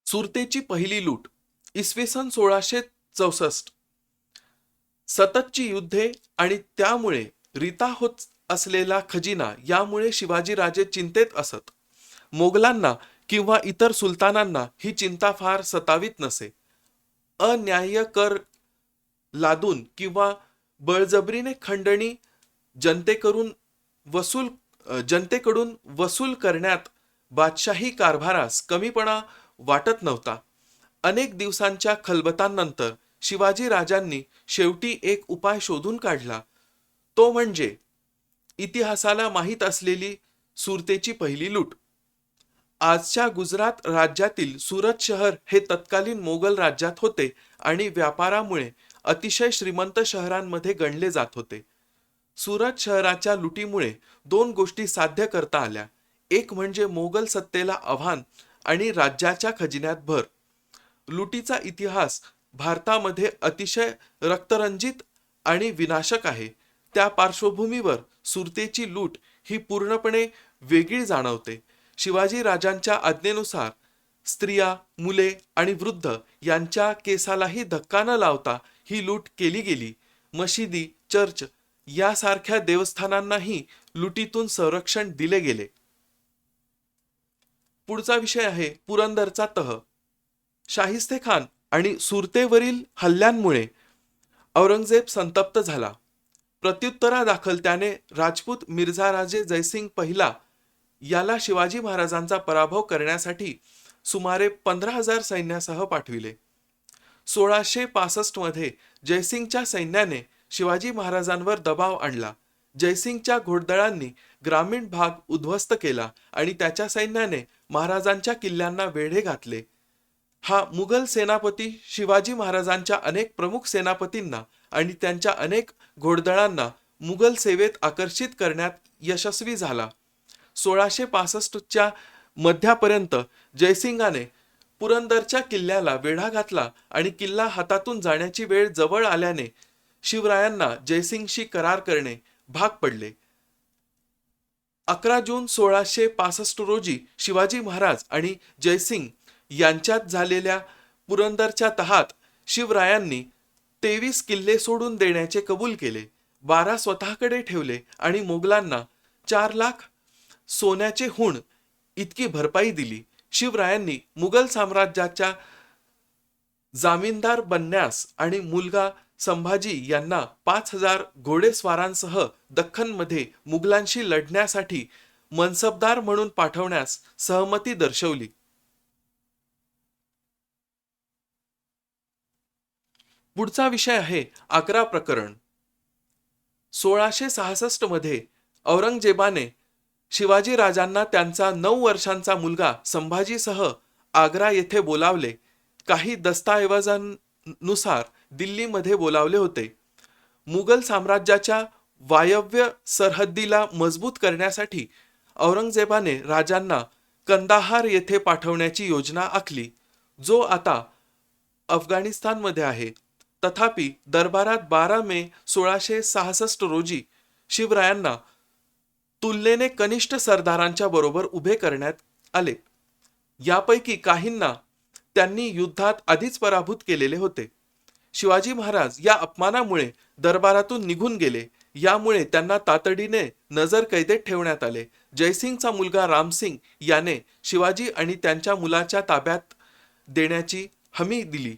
सुरतेची पहिली लूट. इसवी सन 1664. सततची युद्धे आणि त्यामुळे रिता होत असलेला खजिना यामुळे शिवाजीराजे चिंतेत असत. मोगलांना किंवा इतर सुलतानांना ही चिंता फार सतावीत नसे. अन्याय्य कर लादून किंवा बळजबरीने खंडणी जनतेकडून वसूल करण्यात बादशाही कारभारास कमीपणा वाटत नव्हता. अनेक दिवसांच्या खलबतांनंतर शिवाजी राजांनी शेवटी एक उपाय शोधून काढला. तो म्हणजे इतिहासाला माहीत असलेली सुरतेची पहिली लूट. आजच्या गुजरात राज्यातील सुरत शहर हे तत्कालीन मोगल राज्यात होते आणि व्यापारामुळे अतिशय श्रीमंत शहरांमध्ये गणले जात होते. सुरत शहराच्या लुटीमुळे 2 गोष्टी साध्य करता आल्या. एक म्हणजे मोगल सत्तेला आव्हान आणि राज्याच्या खजिन्यात भर. लुटीचा इतिहास भारतामध्ये अतिशय रक्तरंजित आणि विनाशक आहे. त्या पार्श्वभूमीवर सुरतेची लूट ही पूर्णपणे वेगळी जाणवते. शिवाजी राजांच्या आज्ञेनुसार स्त्रिया, मुले आणि वृद्ध यांच्या केसालाही धक्का न लावता ही लूट केली गेली. मशिदी, चर्च यासारख्या देवस्थानांनाही लुटीतून संरक्षण दिले गेले. पुढचा विषय आहे पुरंदरचा तह. शाहिस्तेखान आणि सुरतेवरील हल्ल्यांमुळे औरंगजेब संतप्त झाला. प्रत्युत्तरादाखल त्याने राजपूत मिर्झा राजे जयसिंग पहिला याला शिवाजी महाराजांचा पराभव करण्यासाठी सुमारे 15,000 सैन्यासह पाठविले. 1665 मध्ये जयसिंगच्या सैन्याने शिवाजी महाराजांवर दबाव आणला. जयसिंगच्या घोडदळांनी ग्रामीण भाग उद्ध्वस्त केला आणि त्याच्या सैन्याने महाराजांच्या किल्ल्यांना वेढे घातले. हा मुघल सेनापती शिवाजी महाराजांच्या अनेक प्रमुख सेनापतींना आणि त्यांच्या अनेक घोडदळांना मुघल सेवेत आकर्षित करण्यात यशस्वी झाला. 1665च्या मध्यापर्यंत जयसिंगाने पुरंदरच्या किल्ल्याला वेढा घातला आणि किल्ला हातातून जाण्याची वेळ जवळ आल्याने शिवरायांना जयसिंगशी करार करणे भाग पडले. 11 जून 1665 रोजी शिवाजी महाराज आणि जयसिंग यांच्यात झालेल्या पुरंदरच्या तहात शिवरायांनी 23 किल्ले सोडून देण्याचे कबूल केले. 12 स्वतःकडे ठेवले आणि मोगलांना 4 लाख सोन्याचे हुण इतकी भरपाई दिली. शिवरायांनी मुघल साम्राज्याच्या जामीनदार बनण्यास आणि मुलगा संभाजी यांना 5,000 घोडेस्वारांसह दख्खनमध्ये मुघलांशी लढण्यासाठी मनसबदार म्हणून पाठवण्यास सहमती दर्शवली. पुढचा विषय आहे आग्रा प्रकरण. 1666 मध्ये औरंगजेबाने शिवाजी राजांना त्यांचा 9 वर्षांचा मुलगा संभाजीसह आग्रा येथे बोलावले. काही दस्तऐवजांनुसार दिल्लीमध्ये बोलावले होते. मुघल साम्राज्याच्या वायव्य सरहद्दीला मजबूत करण्यासाठी औरंगजेबाने राजांना कंदाहार येथे पाठवण्याची योजना आखली, जो आता अफगाणिस्तानमध्ये आहे. तथापि दरबारात 12 मे 1666 रोजी शिवरायांना तुलनेने कनिष्ठ सरदारांच्या बरोबर उभे करण्यात आले. यापैकी काहींना त्यांनी युद्धात आधीच पराभूत केलेले होते. शिवाजी महाराज या अपमानामुळे दरबारातून निघून गेले. यामुळे त्यांना तातडीने नजरकैदेत ठेवण्यात आले. जयसिंगचा मुलगा रामसिंग याने शिवाजी आणि त्यांच्या मुलाच्या ताब्यात देण्याची हमी दिली.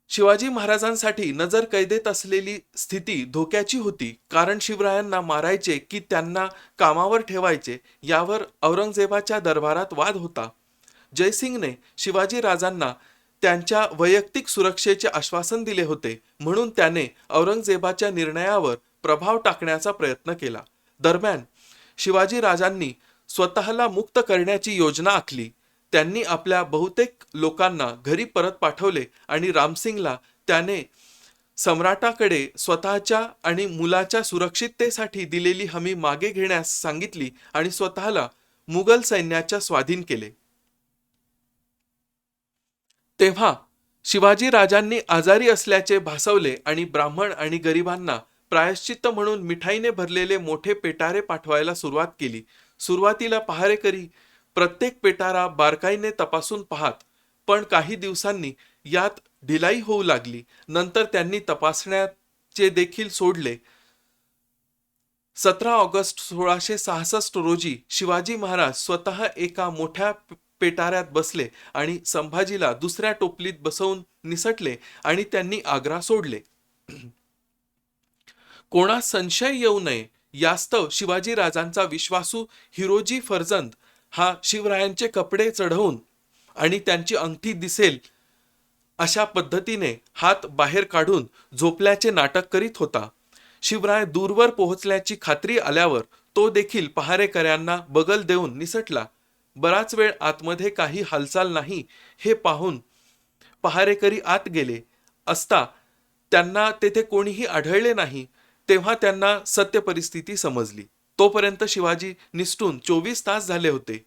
शिवाजी महाराजांसाठी नजरकैदेत असलेली स्थिती धोक्याची होती, कारण शिवरायांना मारायचे की त्यांना कामावर ठेवायचे यावर औरंगजेबाच्या दरबारात वाद होता. जयसिंगने शिवाजी राजांना त्यांच्या वैयक्तिक सुरक्षेचे आश्वासन दिले होते, म्हणून त्याने औरंगजेबाच्या निर्णयावर प्रभाव टाकण्याचा प्रयत्न केला. दरम्यान शिवाजी राजांनी स्वतःला मुक्त करण्याची योजना आखली. त्यांनी आपल्या बहुतेक लोकांना घरी परत पाठवले आणि रामसिंगला त्याने सम्राटाकडे स्वतःच्या आणि मुलाच्या सुरक्षिततेसाठी दिलेली हमी मागे घेण्यास सांगितली आणि स्वतःला मुघल सैन्याच्या स्वाधीन केले. तेव्हा शिवाजी राजांनी आजारी असल्याचे भासवले आणि ब्राह्मण आणि गरिबांना प्रायश्चित्त म्हणून मिठाईने भरलेले मोठे पेटारे पाठवायला सुरुवात केली. सुरुवातीला पहारेकरी प्रत्येक पेटारा बारकाईने तपासून पाहत, पण काही दिवसांनी यात ढिलाई होऊ लागली. नंतर त्यांनी तपासण्याचे देखील सोडले. 17 ऑगस्ट 1666 रोजी शिवाजी महाराज स्वतः एका मोठ्या पेटाऱ्यात बसले आणि संभाजीला दुसऱ्या टोपलीत बसवून निसटले आणि त्यांनी आग्रा सोडले. कोणास संशय येऊ नये यास्तव शिवाजी राजांचा विश्वासू हिरोजी फर्जंद हा शिवरायांचे कपडे चढवून आणि त्यांची अंगठी दिसेल अशा पद्धतीने हात बाहेर काढून झोपल्याचे नाटक करीत होता. शिवराय दूरवर पोहोचल्याची खात्री आल्यावर तो देखील पहारेकऱ्यांना बगल देऊन निसटला. बराच वेळ आतमध्ये काही हालचाल नाही हे पाहून पहारेकरी आत गेले असता त्यांना तेथे कोणीही आढळले नाही. तेव्हा त्यांना सत्य परिस्थिती समजली. तोपर्यंत शिवाजी निसटून 24 तास झाले होते.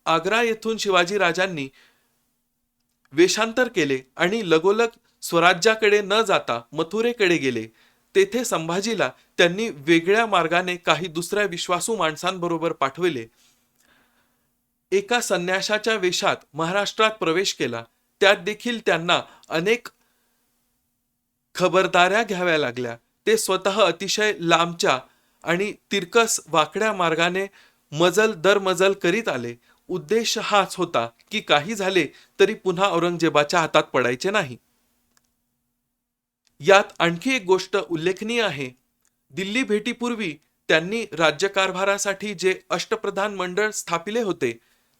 आग्रा येथून शिवाजी राजांनी वेषांतर केले आणि लगोलग स्वराज्याकडे न जाता मथुरेकडे गेले. तेथे संभाजीला त्यांनी वेगळ्या मार्गाने काही दुसऱ्या विश्वासू माणसांबरोबर पाठविले. एका संन्याशाच्या वेशात महाराष्ट्रात प्रवेश केला. त्यात देखील त्यांना अनेक खबरदाऱ्या घ्याव्या लागल्या. ते स्वतः अतिशय लांबच्या आणि तिरकस वाकड्या मार्गाने मजल दर मजल करीत आले. उद्देश हाच होता की काही झाले तरी पुन्हा औरंगजेबाच्या हातात पडायचे नाही. यात आणखी एक गोष्ट उल्लेखनीय आहे. दिल्ली भेटीपूर्वी त्यांनी राज्यकारभारासाठी जे अष्टप्रधान मंडळ स्थापिले होते,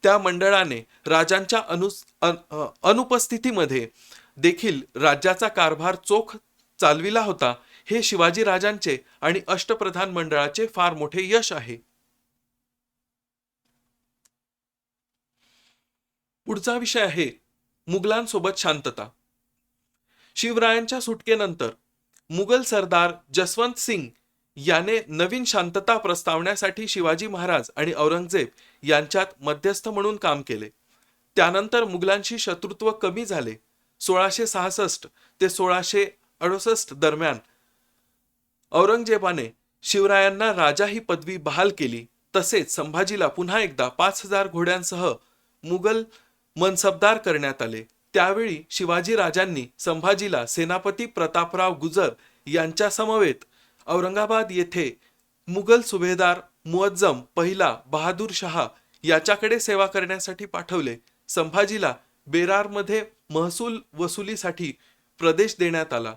त्या मंडळाने राजांच्या अनुपस्थितीमध्ये देखील राज्याचा कारभार चोख चालविला होता. हे शिवाजी राजांचे आणि अष्टप्रधान मंडळाचे फार मोठे यश आहे. पुढचा विषय आहे मुघलांसोबत शांतता. शिवरायांच्या सुटकेनंतर मुघल सरदार जसवंत सिंग याने नवीन शांतता प्रस्तावण्यासाठी शिवाजी महाराज आणि औरंगजेब यांच्यात मध्यस्थ म्हणून काम केले. त्यानंतर मुघलांशी शत्रुत्व कमी झाले. 1666 ते 1668 दरम्यान औरंगजेबाने शिवरायांना राजा ही पदवी बहाल केली. तसेच संभाजीला पुन्हा एकदा 5000 घोड्यांसह मुघल मनसबदार करण्यात आले. त्यावेळी शिवाजी राजांनी संभाजीला सेनापती प्रतापराव गुजर यांच्या समवेत औरंगाबाद येथे मुघल सुभेदार मुअज्जम पहिला बहादूर शहा याच्याकडे सेवा करण्यासाठी पाठवले. संभाजीला बेरारमध्ये महसूल वसुलीसाठी प्रदेश देण्यात आला.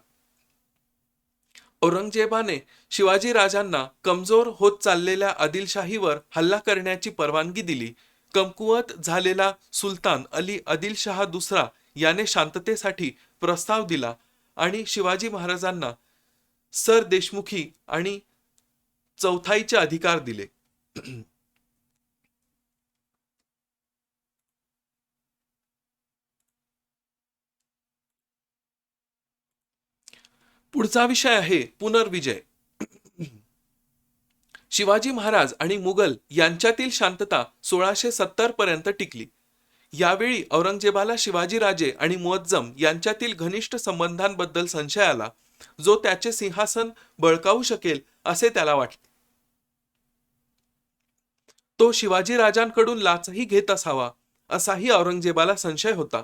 औरंगजेबाने शिवाजी राजांना कमजोर होत चाललेल्या आदिलशाहीवर हल्ला करण्याची परवानगी दिली. कमकुवत झालेला सुलतान अली आदिलशहा दुसरा याने शांततेसाठी प्रस्ताव दिला आणि शिवाजी महाराजांना सर देशमुखी आणि चौथाईचे अधिकार दिले. पुढचा विषय आहे पुनर्विजय. शिवाजी महाराज आणि मुघल यांच्यातील शांतता 1670 पर्यंत टिकली. यावेळी औरंगजेबाला शिवाजीराजे आणि मुअज्जम यांच्यातील घनिष्ठ संबंधांबद्दल संशय आला, जो त्याचे सिंहासन बळकावू शकेल असे त्याला वाटले. तो शिवाजीराजांकडून लाचही घेत असावा असाही औरंगजेबाला संशय होता.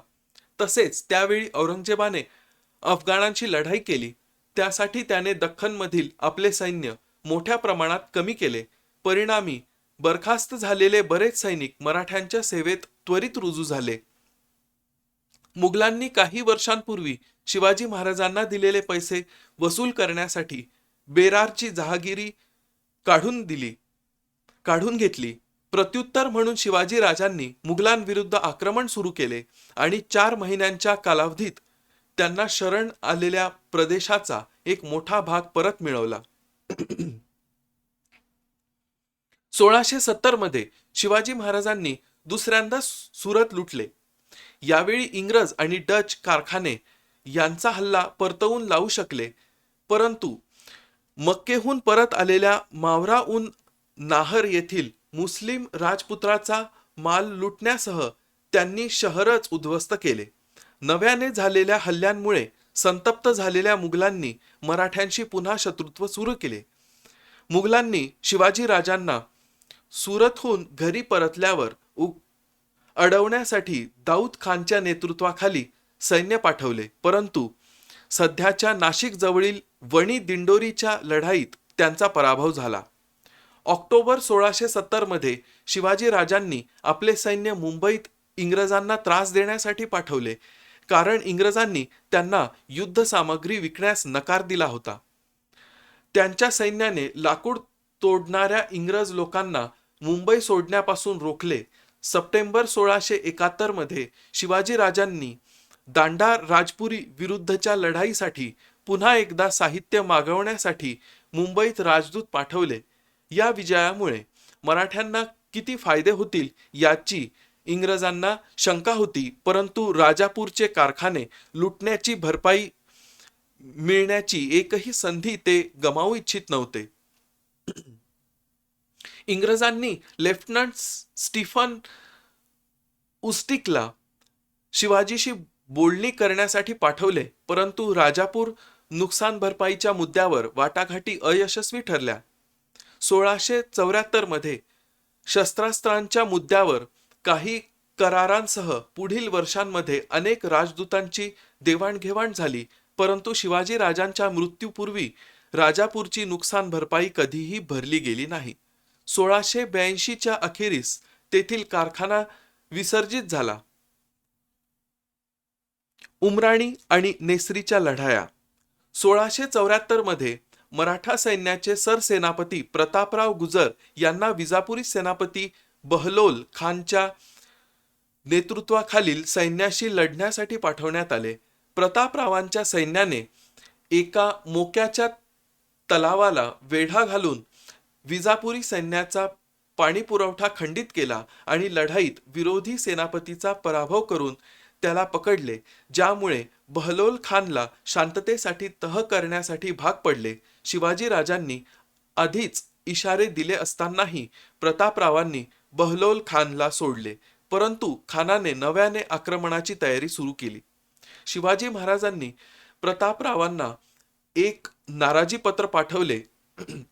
तसेच त्यावेळी औरंगजेबाने अफगाणांची लढाई केली. त्यासाठी त्याने दख्खनमधील आपले सैन्य मोठ्या प्रमाणात कमी केले. परिणामी बरखास्त झालेले बरेच सैनिक मराठ्यांच्या सेवेत त्वरित रुजू झाले. मुघलांनी काही वर्षांपूर्वी शिवाजी महाराजांना दिलेले पैसे वसूल करण्यासाठी बेरारची जहागिरी काढून घेतली. प्रत्युत्तर म्हणून शिवाजी राजांनी मुघलांविरुद्ध आक्रमण सुरू केले आणि 4 महिन्यांच्या कालावधीत त्यांना शरण आलेल्या प्रदेशाचा एक मोठा भाग परत मिळवला. 1670 मध्ये शिवाजी महाराजांनी दुसऱ्यांदा सुरत लुटले. यावेळी इंग्रज आणि डच कारखाने यांचा हल्ला परतवून लावू शकले, परंतु मक्केहून परत आलेल्या मावरा उन नाहर येथील मुस्लिम राजपुत्राचा माल लुटण्यासह त्यांनी शहरच उद्ध्वस्त केले. नव्याने झालेल्या हल्ल्यांमुळे संतप्त झालेल्या मुघलांनी मराठ्यांशी पुन्हा शत्रुत्व सुरू केले. मुघलांनी शिवाजी राजांना सुरतहून घरी परतल्यावर अडवण्यासाठी दाऊद खानच्या नेतृत्वाखाली सैन्य पाठवले, परंतु सध्याच्या नाशिक जवळील वणी दिंडोरीच्या लढाईत त्यांचा पराभव झाला. ऑक्टोबर 1670 मध्ये शिवाजी राजांनी आपले सैन्य मुंबईत इंग्रजांना त्रास देण्यासाठी पाठवले, कारण इंग्रजांनी त्यांना युद्ध सामग्री विकण्यास नकार दिला होता. त्यांच्या सैन्याने लाकूड तोडणाऱ्या इंग्रज लोकांना मुंबई सोडण्यापासून रोखले. सप्टेंबर 1671 मध्ये शिवाजी राजांनी दांडा राजपुरी विरुद्धच्या लढाईसाठी पुन्हा एकदा साहित्य मागवण्यासाठी मुंबईत राजदूत पाठवले. या विजयामुळे मराठ्यांना किती फायदे होतील याची इंग्रजांना शंका होती, परंतु राजापूरचे कारखाने लुटण्याची भरपाई मिळण्याची एकही संधी ते गमावू इच्छित नव्हते. इंग्रजांनी लेफ्टनंट स्टीफन उस्टिकला शिवाजीशी बोलणी करण्यासाठी पाठवले, परंतु राजापूर नुकसान भरपाईच्या मुद्द्यावर वाटाघाटी अयशस्वी ठरल्या. 1674 मध्ये शस्त्रास्त्रांच्या मुद्द्यावर काही करारांसह पुढील वर्षांमध्ये अनेक राजदूतांची देवाणघेवाण झाली, परंतु शिवाजी राजांच्या मृत्यूपूर्वी राजापूरची नुकसान भरपाई कधीही भरली गेली नाही. 1682च्या अखेरीस तेथील कारखाना विसर्जित झाला. उमराणी आणि नेसरीच्या लढाया. 1674 मध्ये मराठा सैन्याचे सरसेनापती प्रतापराव गुजर यांना विजापुरी सेनापती बहलोल खानच्या नेतृत्वाखालील सैन्याशी लढण्यासाठी पाठवण्यात आले. प्रतापरावांच्या सैन्याने एका मोक्याच्या तलावाला वेढा घालून विजापुरी सैन्याचा पाणी पुरवठा खंडित केला आणि लढाईत विरोधी सेनापतीचा पराभव करून त्याला पकडले, ज्यामुळे बहलोल खानला शांततेसाठी तह करण्यासाठी भाग पडले. शिवाजी राजांनी आधीच इशारे दिले असतानाही प्रतापरावांनी बहलोल खानला सोडले, परंतु खानाने नव्याने आक्रमणाची तयारी सुरू केली. शिवाजी महाराजांनी प्रतापरावांना एक नाराजी पत्र पाठवले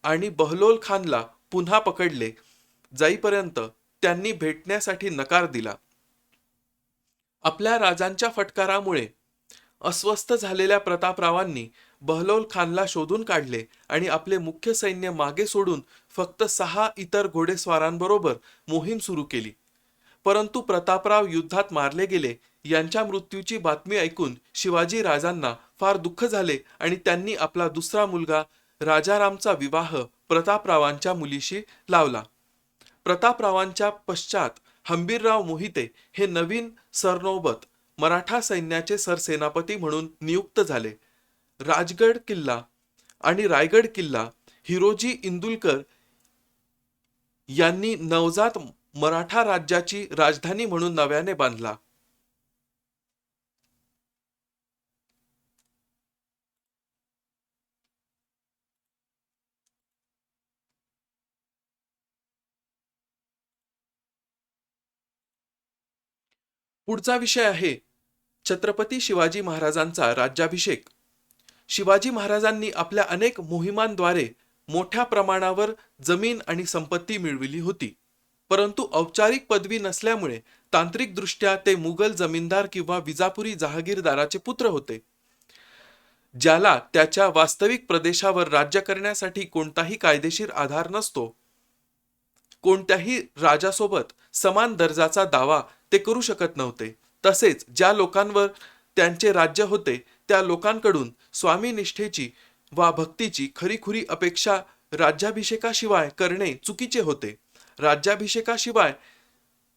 आणि बहलोल खानला पुन्हा पकडले जाईपर्यंत त्यांनी भेटण्यासाठी नकार दिला. आपल्या राजांच्या फटकारामुळे अस्वस्थ झालेल्या प्रतापरावांनी बहलोल खानला शोधून काढले आणि आपले मुख्य सैन्य मागे सोडून फक्त 6 इतर घोडेस्वारांबरोबर मोहीम सुरू केली. परंतु प्रतापराव युद्धात मारले गेले. यांच्या मृत्यूची बातमी ऐकून शिवाजी राजांना फार दुःख झाले आणि त्यांनी आपला दुसरा मुलगा राजारामचा विवाह प्रतापरावांच्या मुलीशी लावला. प्रतापरावांच्या पश्चात हंबीरराव मोहिते हे नवीन सरनौबत मराठा सैन्याचे सरसेनापती म्हणून नियुक्त झाले. राजगड किल्ला आणि रायगड किल्ला हिरोजी इंदुलकर यांनी नवजात मराठा राज्याची राजधानी म्हणून नव्याने बांधला. पुढचा विषय आहे छत्रपती शिवाजी महाराजांचा राज्याभिषेक. शिवाजी महाराजांनी आपल्या अनेक मोहिमांद्वारे मोठ्या प्रमाणावर जमीन आणि संपत्ती मिळविली होती. परंतु औपचारिक पदवी नसल्यामुळे तांत्रिकदृष्ट्या ते मुघल जमीनदार किंवा विजापुरी जहागीरदाराचे पुत्र होते, ज्याला त्याच्या वास्तविक प्रदेशावर राज्य करण्यासाठी कोणताही कायदेशीर आधार नसतो. कोणत्याही राजासोबत समान दर्जाचा दावा ते करू शकत नव्हते. तसेच ज्या लोकांवर त्यांचे राज्य होते त्या लोकांकडून स्वामीनिष्ठेची वा भक्तीची खरीखुरी अपेक्षा राज्याभिषेकाशिवाय करणे चुकीचे होते. राज्याभिषेकाशिवाय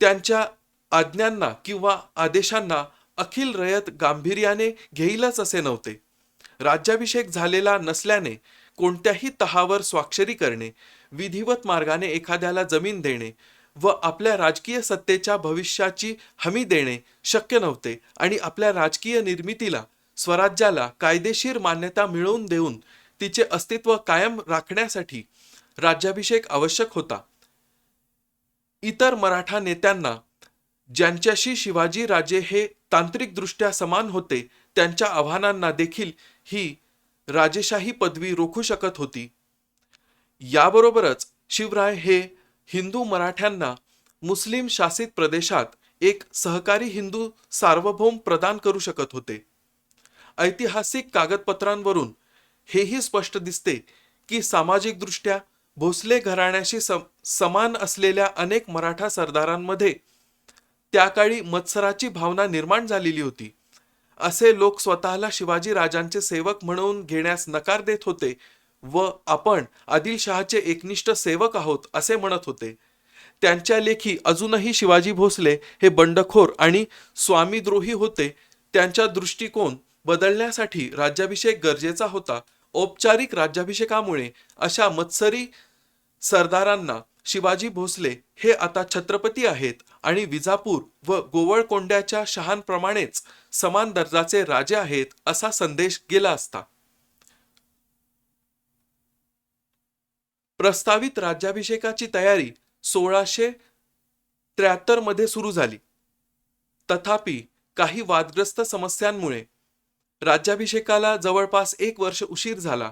त्यांच्या आज्ञांना किंवा आदेशांना अखिल रयत गांभीर्याने घेईलच असे नव्हते. राज्याभिषेक झालेला नसल्याने कोणत्याही तहावर स्वाक्षरी करणे, विधिवत मार्गाने एखाद्याला जमीन देणे व आपल्या राजकीय सत्तेच्या भविष्याची हमी देणे शक्य नव्हते आणि आपल्या राजकीय निर्मितीला, स्वराज्याला कायदेशीर मान्यता मिळवून देऊन तिचे अस्तित्व कायम राखण्यासाठी राज्याभिषेक आवश्यक होता. इतर मराठा नेत्यांना, ज्यांच्याशी शिवाजी राजे हे तांत्रिकदृष्ट्या समान होते, त्यांच्या आव्हानांना देखील ही राजेशाही पदवी रोखू शकत होती. याबरोबरच शिवराय हे हिंदू मराठ्यांना मुस्लिम शासित प्रदेशात एक सहकारी हिंदू सार्वभौम प्रदान करू शकत होते. ऐतिहासिक कागदपत्रांवरून हेही स्पष्ट दिसते की सामाजिकदृष्ट्या भोसले घराण्याशी समान असलेल्या अनेक मराठा सरदारांमध्ये त्या काळी मत्सराची भावना निर्माण झालेली होती. असे लोक स्वतःला शिवाजी राजांचे सेवक म्हणून घेण्यास नकार देत होते व आपण आदिलशहाचे एकनिष्ठ सेवक आहोत असे म्हणत होते. त्यांच्या लेखी अजूनही शिवाजी भोसले हे बंडखोर आणि स्वामीद्रोही होते. त्यांच्या दृष्टिकोन बदलण्यासाठी राज्याभिषेक गरजेचा होता. औपचारिक राज्याभिषेकामुळे अशा मत्सरी सरदारांना शिवाजी भोसले हे आता छत्रपती आहेत आणि विजापूर व गोवळकोंड्याच्या शहांप्रमाणेच समान दर्जाचे राजे आहेत असा संदेश गेला असता. प्रस्तावित राज्याभिषेकाची तयारी 1673 मध्ये सुरू झाली. तथापि काही वादग्रस्त समस्यांमुळे राज्याभिषेकाला जवळपास 1 वर्ष उशीर झाला.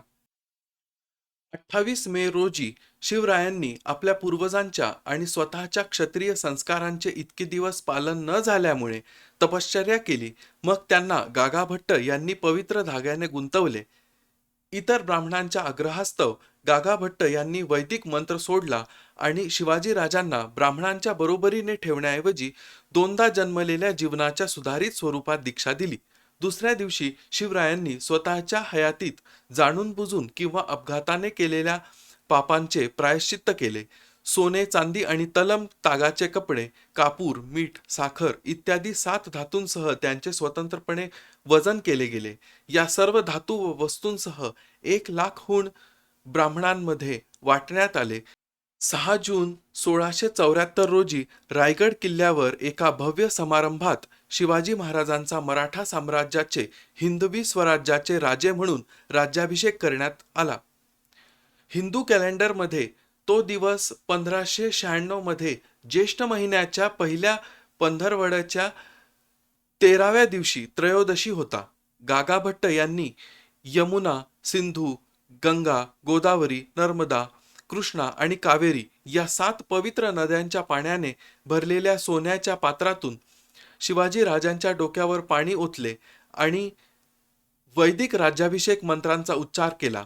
28 मे रोजी शिवरायांनी आपल्या पूर्वजांच्या आणि स्वतःच्या क्षत्रिय संस्कारांचे इतके दिवस पालन न झाल्यामुळे तपश्चर्या केली. मग त्यांना गागाभट्ट यांनी पवित्र धाग्याने गुंतवले. इतर ब्राह्मणांच्या आग्रहास्तव गागाभट्ट यांनी वैदिक मंत्र सोडला आणि शिवाजी राजांना ब्राह्मणांच्या बरोबरीने ठेवण्याऐवजी 2दा जन्मलेल्या जीवनाच्या सुधारित स्वरूपात दीक्षा दिली. दुसऱ्या दिवशी शिवरायांनी स्वतःच्या हयातीत जाणून बुजून किंवा अपघाताने केलेल्या पापांचे प्रायश्चित्त केले. सोने, चांदी आणि तलम तागाचे कपडे, कापूर, मीठ, साखर इत्यादी 7 धातूंसह त्यांचे स्वतंत्रपणे वजन केले गेले. या सर्व धातू व वस्तूंसह 1,00,000हून ब्राह्मणांमध्ये वाटण्यात आले. 6 जून 1674 रोजी रायगड किल्ल्यावर एका भव्य समारंभात शिवाजी महाराजांचा मराठा साम्राज्याचे हिंदवी स्वराज्याचे राजे म्हणून राज्याभिषेक करण्यात आला. हिंदू कॅलेंडरमध्ये तो दिवस 1596 मध्ये ज्येष्ठ महिन्याच्या पहिल्या पंधरवड्याच्या 13व्या दिवशी त्रयोदशी होता. गागाभट्ट यांनी यमुना, सिंधू, गंगा, गोदावरी, नर्मदा, कृष्णा आणि कावेरी या 7 पवित्र नद्यांच्या पाण्याने भरलेल्या सोन्याच्या पात्रातून शिवाजी राजांच्या डोक्यावर पाणी ओतले आणि वैदिक राज्याभिषेक मंत्रांचा उच्चार केला.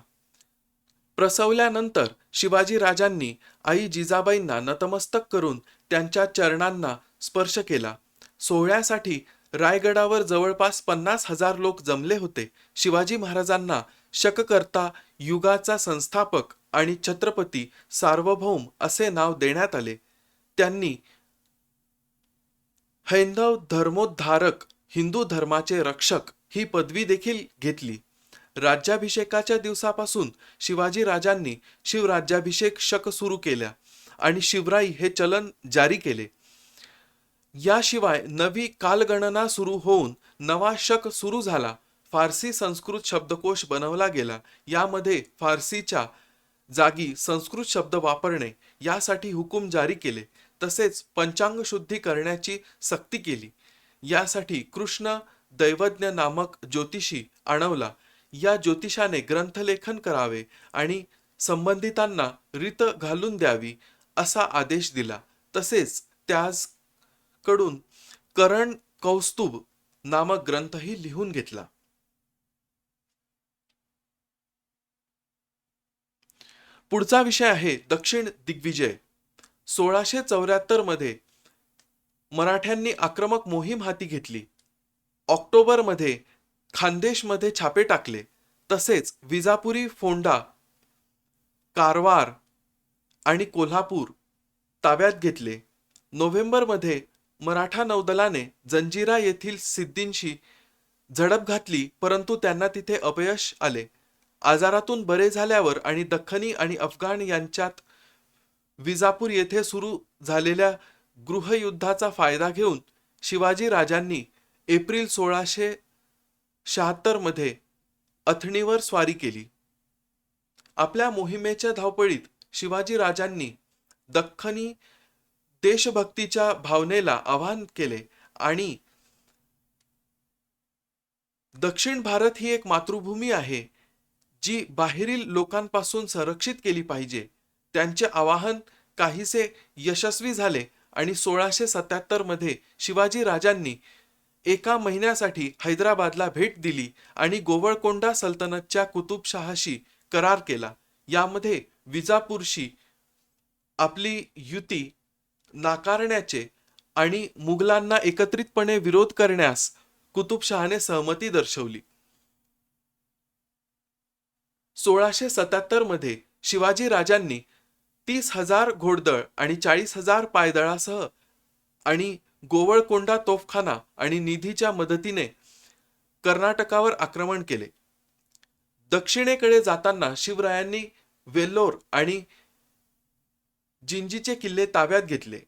प्रसवल्यानंतर शिवाजी राजांनी आई जिजाबाईंना नतमस्तक करून त्यांच्या चरणांना स्पर्श केला. सोहळ्यासाठी रायगडावर जवळपास 50,000 लोक जमले होते. शिवाजी महाराजांना शककर्ता, युगाचा संस्थापक आणि छत्रपती सार्वभौम असे नाव देण्यात आले. त्यांनी हैंदव धर्मोद्धारक, हिंदू धर्माचे रक्षक ही पदवी देखील घेतली. राज्याभिषेकाच्या दिवसापासून शिवाजी राजांनी शिवराज्याभिषेक शक सुरू केला आणि शिवराई हे चलन जारी केले. याशिवाय नवी कालगणना सुरू होऊन नवा शक सुरू झाला. फारसी संस्कृत शब्दकोश बनवला गेला. यामध्ये फारसीच्या जागी संस्कृत शब्द वापरणे यासाठी हुकूम जारी केले. तसेच पंचांग शुद्धी करण्याची सक्ती केली. यासाठी कृष्ण दैवज्ञ नामक ज्योतिषी आणवला. या ज्योतिषाने ग्रंथलेखन करावे आणि संबंधितांना रीत घालून द्यावी असा आदेश दिला. तसेच त्याजकडून करण कौस्तुभ नामक ग्रंथही लिहून घेतला. पुढचा विषय आहे दक्षिण दिग्विजय. 1674 मध्ये मराठ्यांनी आक्रमक मोहीम हाती घेतली. ऑक्टोबरमध्ये खानदेशमध्ये छापे टाकले. तसेच विजापुरी, फोंडा, कारवार आणि कोल्हापूर ताब्यात घेतले. नोव्हेंबरमध्ये मराठा नौदलाने जंजिरा येथील सिद्धींशी झडप घातली, परंतु त्यांना तिथे अपयश आले. आजारातून बरे झाल्यावर आणि दख्खनी आणि अफगाण यांच्यात विजापूर येथे सुरू झालेल्या गृहयुद्धाचा फायदा घेऊन शिवाजी राजांनी एप्रिल 1676 मध्ये अथणीवर स्वारी केली. आपल्या मोहिमेच्या धावपळीत शिवाजी राजांनी दख्खनी देशभक्तीच्या भावनेला आवाहन केले आणि दक्षिण भारत ही एक मातृभूमी आहे जी बाहेरील लोकांपासून संरक्षित केली पाहिजे. त्यांचे आवाहन काहीसे यशस्वी झाले आणि 1677 मध्ये शिवाजी राजांनी एका महिन्यासाठी हैदराबादला भेट दिली आणि गोवळकोंडा सल्तनतच्या कुतुबशहाशी करार केला. यामध्ये विजापूरशी आपली युती नाकारण्याचे आणि मुघलांना एकत्रितपणे विरोध करण्यास कुतुबशहाने सहमती दर्शवली. 1677 मध्ये शिवाजी राजांनी 30,000 घोडदळ आणि 40,000 पायदळासह आणि गोवळकोंडा तोफखाना आणि निधीच्या मदतीने कर्नाटकावर आक्रमण केले. दक्षिणेकडे जाताना शिवरायांनी वेल्लोर आणि जिंजीचे किल्ले ताब्यात घेतले.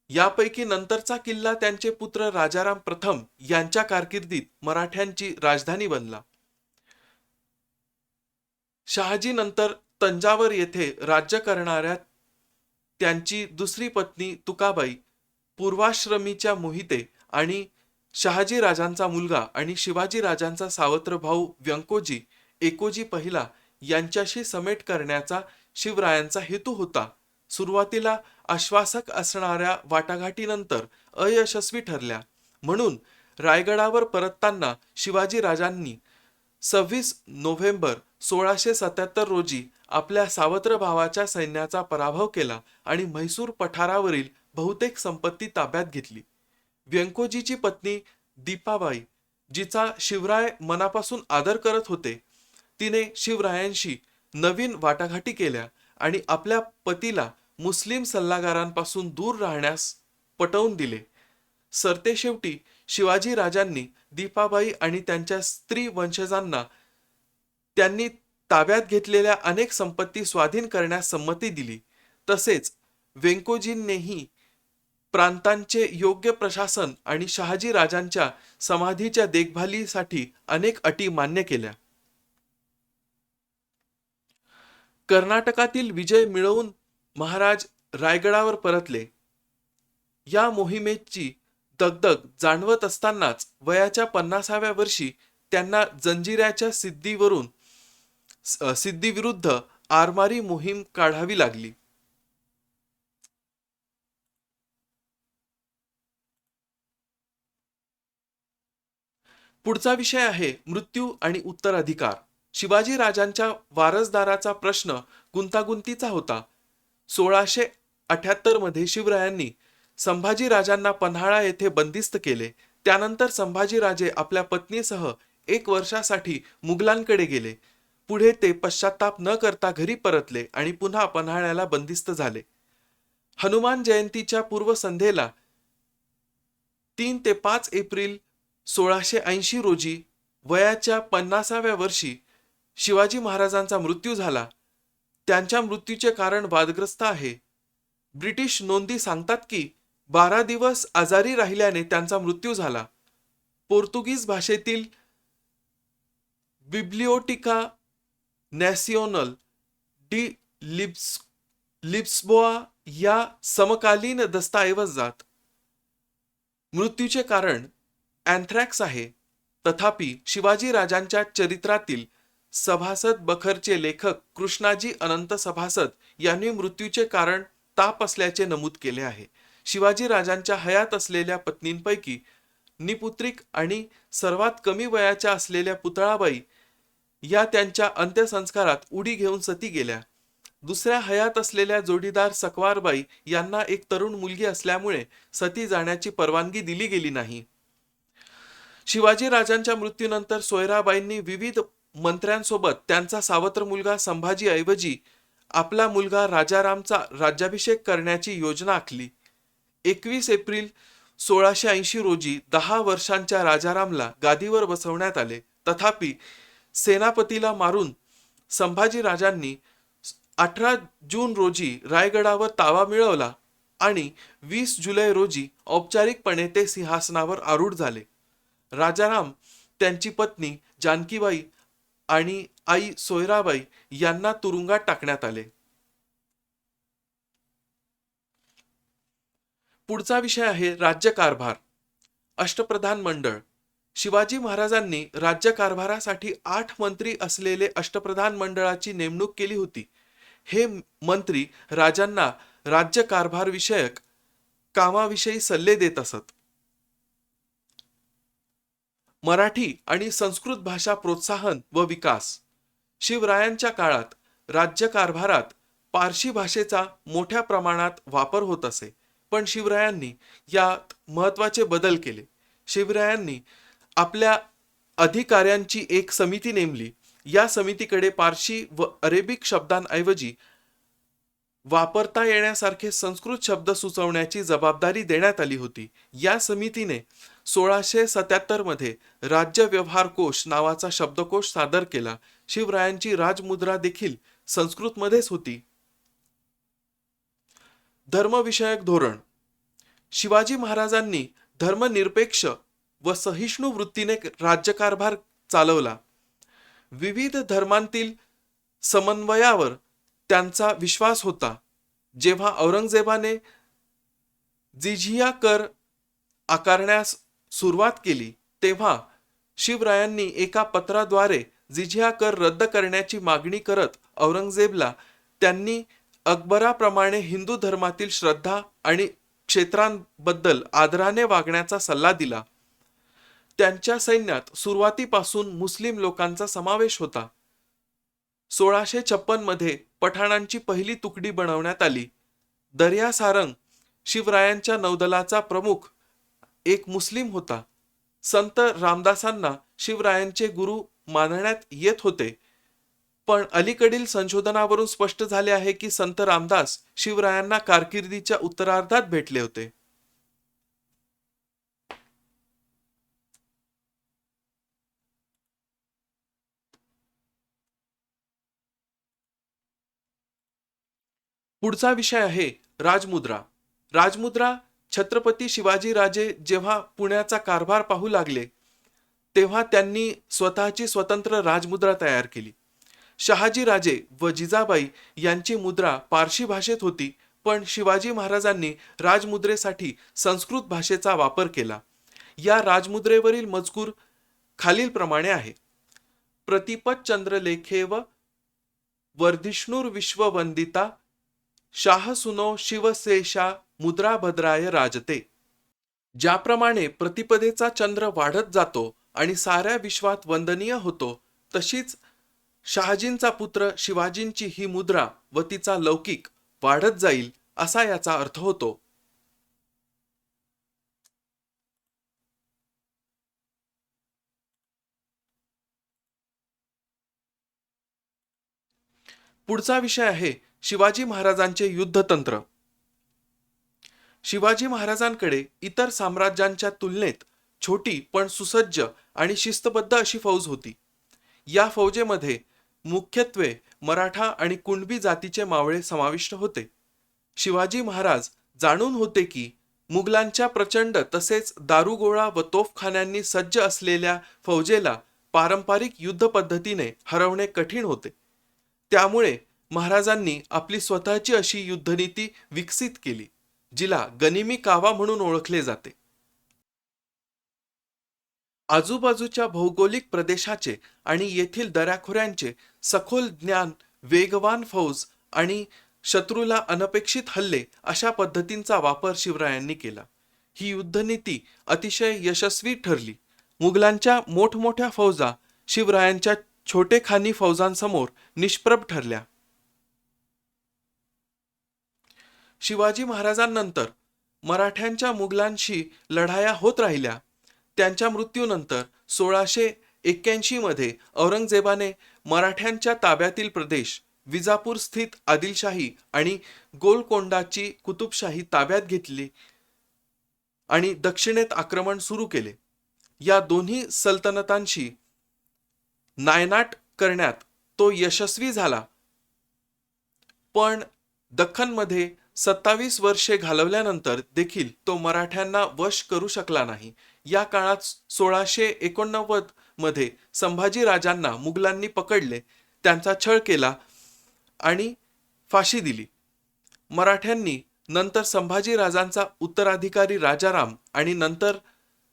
यापैकी नंतरचा किल्ला त्यांचे पुत्र राजाराम प्रथम यांच्या कारकिर्दीत मराठ्यांची राजधानी बनला. शहाजी नंतर तंजावर येथे राज्य करणाऱ्या त्यांची दुसरी पत्नी तुकाबाई पूर्वाश्रमीच्या मोहिते आणि शहाजी राजांचा मुलगा आणि शिवाजी राजांचा सावत्र भाऊ व्यंकोजी एकोजी पहिला यांच्याशी समेट करण्याचा शिवरायांचा हेतू होता. सुरुवातीला आश्वासक असणाऱ्या वाटाघाटीनंतर अयशस्वी ठरल्या. म्हणून रायगडावर परतताना शिवाजी राजांनी 26 नोव्हेंबर 1677 रोजी आपल्या सावत्र भावाच्या सैन्याचा पराभव केला आणि म्हैसूर पठारावरील बहुतेक संपत्ती ताब्यात घेतली. व्यंकोजीची पत्नी दीपाबाई, जिचा शिवराय मनापासून आदर करत होते, तिने शिवरायांशी नवीन वाटाघाटी केल्या आणि आपल्या पतीला मुस्लिम सल्लागारांपासून दूर राहण्यास पटवून दिले. सरतेशेवटी शिवाजी राजांनी दीपाबाई आणि त्यांच्या स्त्री वंशजांना त्यांनी ताब्यात घेतलेल्या अनेक संपत्ती स्वाधीन करण्यास संमती दिली. तसेच व्यंकोजींनीही प्रांतांचे योग्य प्रशासन आणि शहाजी राजांच्या समाधीच्या देखभालीसाठी अनेक अटी मान्य केल्या. कर्नाटकातील विजय मिळवून महाराज रायगडावर परतले. या मोहिमेची दगदग जाणवत असतानाच वयाच्या 50व्या वर्षी त्यांना जंजिऱ्याच्या सिद्धीविरुद्ध आरमारी मोहीम काढावी लागली. पुढचा विषय आहे मृत्यू आणि उत्तराधिकार. शिवाजी राजांच्या वारसदाराचा प्रश्न गुंतागुंतीचा होता. 1678 मध्ये शिवरायांनी संभाजी राजांना पन्हाळा येथे बंदिस्त केले. त्यानंतर संभाजी राजे आपल्या पत्नीसह 1 वर्षासाठी मुघलांकडे गेले. पुढे ते पश्चाताप न करता घरी परतले आणि पुन्हा पन्हाळ्याला बंदिस्त झाले. हनुमान जयंतीच्या पूर्वसंध्येला 3 ते 5 एप्रिल 1680 रोजी वयाच्या 50व्या वर्षी शिवाजी महाराजांचा मृत्यू झाला. त्यांच्या मृत्यूचे कारण वादग्रस्त आहे. ब्रिटिश नोंदी सांगतात की 12 दिवस आजारी राहिल्याने त्यांचा मृत्यू झाला. पोर्तुगीज भाषेतील बिब्लिओटिका नॅसिओनल डी लिस्बोआ या समकालीन दस्तऐवजात मृत्यूचे कारण अँथ्रॅक्स आहे. तथापि शिवाजी राजांच्या चरित्रातील सभासद बखरचे लेखक कृष्णाजी अनंत सभासद यांनी मृत्यूचे कारण ताप असल्याचे नमूद केले आहे. शिवाजी राजांच्या हयात असलेल्या पत्नींपैकी निपुत्रिक आणि सर्वात कमी वयाच्या असलेल्या पुतळाबाई या त्यांच्या अंत्यसंस्कारात उडी घेऊन सती गेल्या. दुसऱ्या हयात असलेल्या जोडीदार सकवारबाई यांना एक तरुण मुलगी असल्यामुळे सती जाण्याची परवानगी दिली गेली नाही. शिवाजी राजांच्या मृत्यूनंतर सोयराबाईंनी विविध मंत्र्यांसोबत त्यांचा सावत्र मुलगा संभाजी ऐवजी आपला मुलगा राजारामचा राज्याभिषेक करण्याची योजना आखली. 21 एप्रिल 1680 रोजी 10 वर्षांच्या राजारामला गादीवर बसवण्यात आले. तथापि सेनापतीला मारून संभाजी राजांनी 18 जून रोजी रायगडावर ताबा मिळवला आणि 20 जुलै रोजी औपचारिकपणे ते सिंहासनावर आरूढ झाले. राजाराम, त्यांची पत्नी जानकीबाई आणि आई सोयराबाई यांना तुरुंगात टाकण्यात आले. पुढचा विषय आहे राज्यकारभार. अष्टप्रधान मंडळ. शिवाजी महाराजांनी राज्यकारभारासाठी 8 मंत्री असलेले अष्टप्रधान मंडळाची नेमणूक केली होती. हे मंत्री राजांना राज्यकारभार विषयक कामाविषयी सल्ले देत असत. मराठी आणि संस्कृत भाषा प्रोत्साहन व विकास. शिवरायांच्या काळात राज्यकारभारात पारशी भाषेचा मोठ्या प्रमाणात वापर होत असे, पण शिवरायांनी यात महत्त्वाचे बदल केले. शिवरायांनी आपल्या अधिकाऱ्यांची एक समिती नेमली. या समितीकडे पारशी व अरेबिक शब्दांऐवजी वापरता येण्यासारखे संस्कृत शब्द सुचवण्याची जबाबदारी देण्यात आली होती. या समितीने 1677 मध्ये राज्य व्यवहार कोश नावाचा शब्दकोश सादर केला. शिवरायांची राजमुद्रा देखील संस्कृतमध्येच होती. धर्मविषयक धोरण. शिवाजी महाराजांनी धर्मनिरपेक्ष व सहिष्णू वृत्तीने राज्यकारभार चालवला. विविध धर्मांतील समन्वयावर त्यांचा विश्वास होता. जेव्हा औरंगजेबाने जिझिया कर आकारण्यास सुरुवात केली, तेव्हा शिवरायांनी एका पत्राद्वारे जिझिया कर रद्द करण्याची मागणी करत औरंगजेबला त्यांनी अकबराप्रमाणे हिंदू धर्मातील श्रद्धा आणि क्षेत्रांबद्दल आदराने वागण्याचा सल्ला दिला. त्यांच्या सैन्यात सुरुवातीपासून मुस्लिम लोकांचा समावेश होता. 1656 मध्ये पठाणांची पहिली तुकडी बनवण्यात आली. दर्या सारंग शिवरायांच्या नौदलाचा प्रमुख एक मुस्लिम होता. संत रामदासांना शिवरायांचे गुरु मानण्यात येत होते, पण अलीकडील संशोधनावरून स्पष्ट झाले आहे की संत रामदास शिवरायांना कारकिर्दीच्या उत्तरार्धात भेटले होते. पुढचा विषय आहे राजमुद्रा. राजमुद्रा. छत्रपती शिवाजी राजे जेव्हा पुण्याचा कारभार पाहू लागले, तेव्हा त्यांनी स्वतःची स्वतंत्र राजमुद्रा तयार केली. शहाजी राजे व जिजाबाई यांची मुद्रा पारशी भाषेत होती, पण शिवाजी महाराजांनी राजमुद्रेसाठी संस्कृत भाषेचा वापर केला. या राजमुद्रेवरील मजकूर खालीलप्रमाणे आहे. प्रतिपत चंद्रलेखेव वर्धिष्णुर विश्ववंदिता शाह सुनो शिवशेषा मुद्रा भद्राय राजते. ज्याप्रमाणे प्रतिपदेचा चंद्र वाढत जातो आणि साऱ्या विश्वात वंदनीय होतो, तशीच शहाजींचा पुत्र शिवाजींची ही मुद्रा व तिचा लौकिक वाढत जाईल, असा याचा अर्थ होतो. पुढचा विषय आहे शिवाजी महाराजांचे युद्धतंत्र. शिवाजी महाराजांकडे इतर साम्राज्यांच्या तुलनेत छोटी पण सुसज्ज आणि शिस्तबद्ध अशी फौज होती. या फौजेमध्ये मुख्यत्वे मराठा आणि कुणबी जातीचे मावळे समाविष्ट होते. शिवाजी महाराज जाणून होते की मुघलांच्या प्रचंड तसेच दारुगोळा व तोफखान्यांनी सज्ज असलेल्या फौजेला पारंपरिक युद्ध पद्धतीने हरवणे कठीण होते. त्यामुळे महाराजांनी आपली स्वतःची अशी युद्धनीती विकसित केली, जिला गनिमी कावा म्हणून ओळखले जाते. आजूबाजूच्या भौगोलिक प्रदेशाचे आणि येथील दऱ्याखोऱ्यांचे सखोल ज्ञान, वेगवान फौज आणि शत्रूला अनपेक्षित हल्ले अशा पद्धतींचा वापर शिवरायांनी केला. ही युद्धनीती अतिशय यशस्वी ठरली. मुघलांच्या मोठमोठ्या फौजा शिवरायांच्या छोटेखानी फौजांसमोर निष्प्रभ ठरल्या. शिवाजी महाराजांनंतर मराठ्यांच्या मुघलांशी लढाया होत राहिल्या. त्यांच्या मृत्यूनंतर 1681 मध्ये औरंगजेबाने मराठ्यांच्या ताब्यातील प्रदेश, विजापूर स्थित आदिलशाही आणि गोलकोंडाची कुतुबशाही ताब्यात घेतली आणि दक्षिणेत आक्रमण सुरू केले. या दोन्ही सल्तनतांशी नायनाट करण्यात तो यशस्वी झाला, पण दख्खनमध्ये 27 वर्षे घालवल्यानंतर देखील तो मराठ्यांना वश करू शकला नाही. या काळात 1689 मध्ये संभाजी राजांना मुघलांनी पकडले, त्यांचा छळ केला आणि फाशी दिली. मराठ्यांनी नंतर संभाजी राजांचा उत्तराधिकारी राजाराम आणि नंतर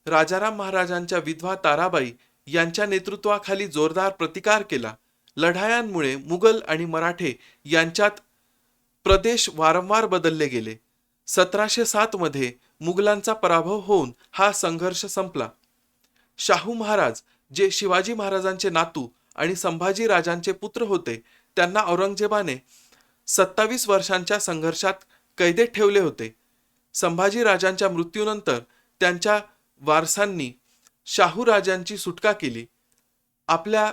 राजाराम महाराजांच्या विधवा ताराबाई यांच्या नेतृत्वाखाली जोरदार प्रतिकार केला. लढायांमुळे मुघल आणि मराठे यांच्यात प्रदेश वारंवार बदलले गेले. 1707 मध्ये मुघलांचा पराभव होऊन हा संघर्ष संपला. शाहू महाराज, जे शिवाजी महाराजांचे नातू आणि संभाजी राजांचे पुत्र होते, त्यांना औरंगजेबाने 27 वर्षांच्या संघर्षात कैदेत ठेवले होते. संभाजी राजांच्या मृत्यूनंतर त्यांच्या वारसांनी शाहू राजांची सुटका केली. आपल्या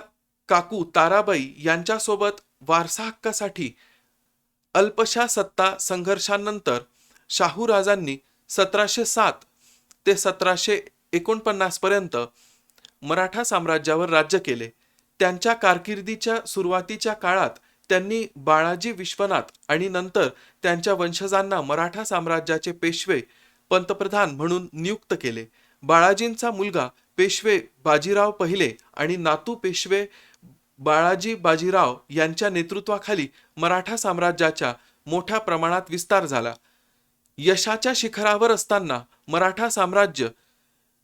काकू ताराबाई यांच्यासोबत वारसा हक्कासाठी अल्पशा सत्ता संघर्षांनंतर शाहू राजांनी 1707 ते 1749 पर्यंत मराठा साम्राज्यावर राज्य केले. त्यांच्या कारकिर्दीच्या सुरुवातीच्या काळात त्यांनी बाळाजी विश्वनाथ आणि नंतर त्यांच्या वंशजांना मराठा साम्राज्याचे पेशवे, पंतप्रधान म्हणून नियुक्त केले. बाळाजींचा मुलगा पेशवे बाजीराव पहिले आणि नातू पेशवे बाळाजी बाजीराव यांच्या नेतृत्वाखाली मराठा साम्राज्याचा मोठ्या प्रमाणात विस्तार झाला. यशाच्या शिखरावर असताना मराठा साम्राज्य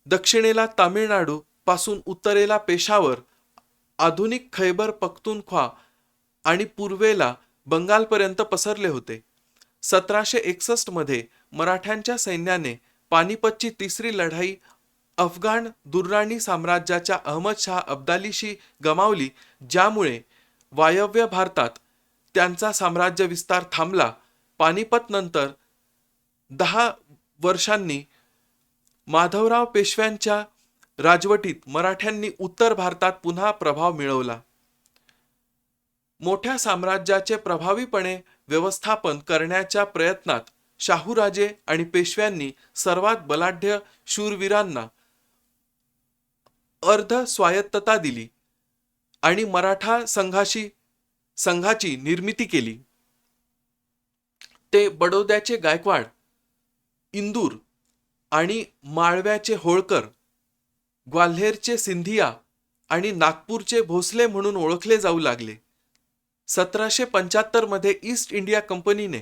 दक्षिणेला तामिळनाडू पासून उत्तरेला पेशावर, आधुनिक खैबर पख्तूनख्वा आणि पूर्वेला बंगालपर्यंत पसरले होते. 1761 मध्ये मराठ्यांच्या सैन्याने पानिपतची तिसरी लढाई अफगाण दुर्राणी साम्राज्याच्या अहमदशहा अब्दालीशी गमावली, ज्यामुळे वायव्य भारतात त्यांचा साम्राज्य विस्तार थांबला. पानिपत नंतर 10 वर्षांनी माधवराव पेशव्यांच्या राजवटीत मराठ्यांनी उत्तर भारतात पुन्हा प्रभाव मिळवला. मोठ्या साम्राज्याचे प्रभावीपणे व्यवस्थापन करण्याच्या प्रयत्नात शाहूराजे आणि पेशव्यांनी सर्वात बलाढ्य शूरवीरांना अर्ध स्वायत्तता दिली आणि मराठा संघाची निर्मिती केली. ते बडोद्याचे गायकवाड, इंदूर आणि माळव्याचे होळकर, ग्वाल्हेरचे सिंधिया आणि नागपूरचे भोसले म्हणून ओळखले जाऊ लागले. 1775 मध्ये ईस्ट इंडिया कंपनीने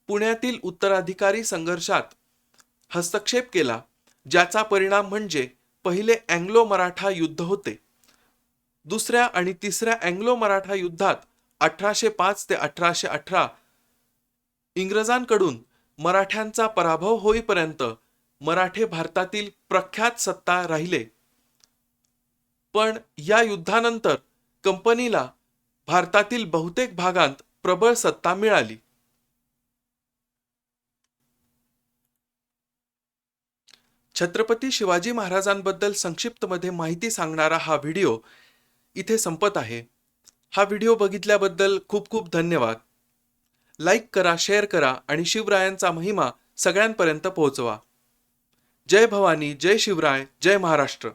पुण्यातील उत्तराधिकारी संघर्षात हस्तक्षेप केला, ज्याचा परिणाम म्हणजे पहिले अँग्लो मराठा युद्ध होते. दुसऱ्या आणि तिसऱ्या अँग्लो मराठा युद्धात 1805 ते 1818 इंग्रजांकडून मराठ्यांचा पराभव होईपर्यंत मराठे भारतातील प्रख्यात सत्ता राहिले. पण या युद्धानंतर कंपनीला भारतातील बहुतेक भागांत प्रबळ सत्ता मिळाली. छत्रपती शिवाजी महाराजांबद्दल संक्षिप्तमध्ये माहिती सांगणारा हा व्हिडिओ इथे संपत आहे. हा व्हिडिओ बघितल्याबद्दल खूप खूप धन्यवाद. लाईक करा, शेअर करा आणि शिवरायांचा महिमा सगळ्यांपर्यंत पोहोचवा. जय भवानी, जय शिवराय, जय महाराष्ट्र.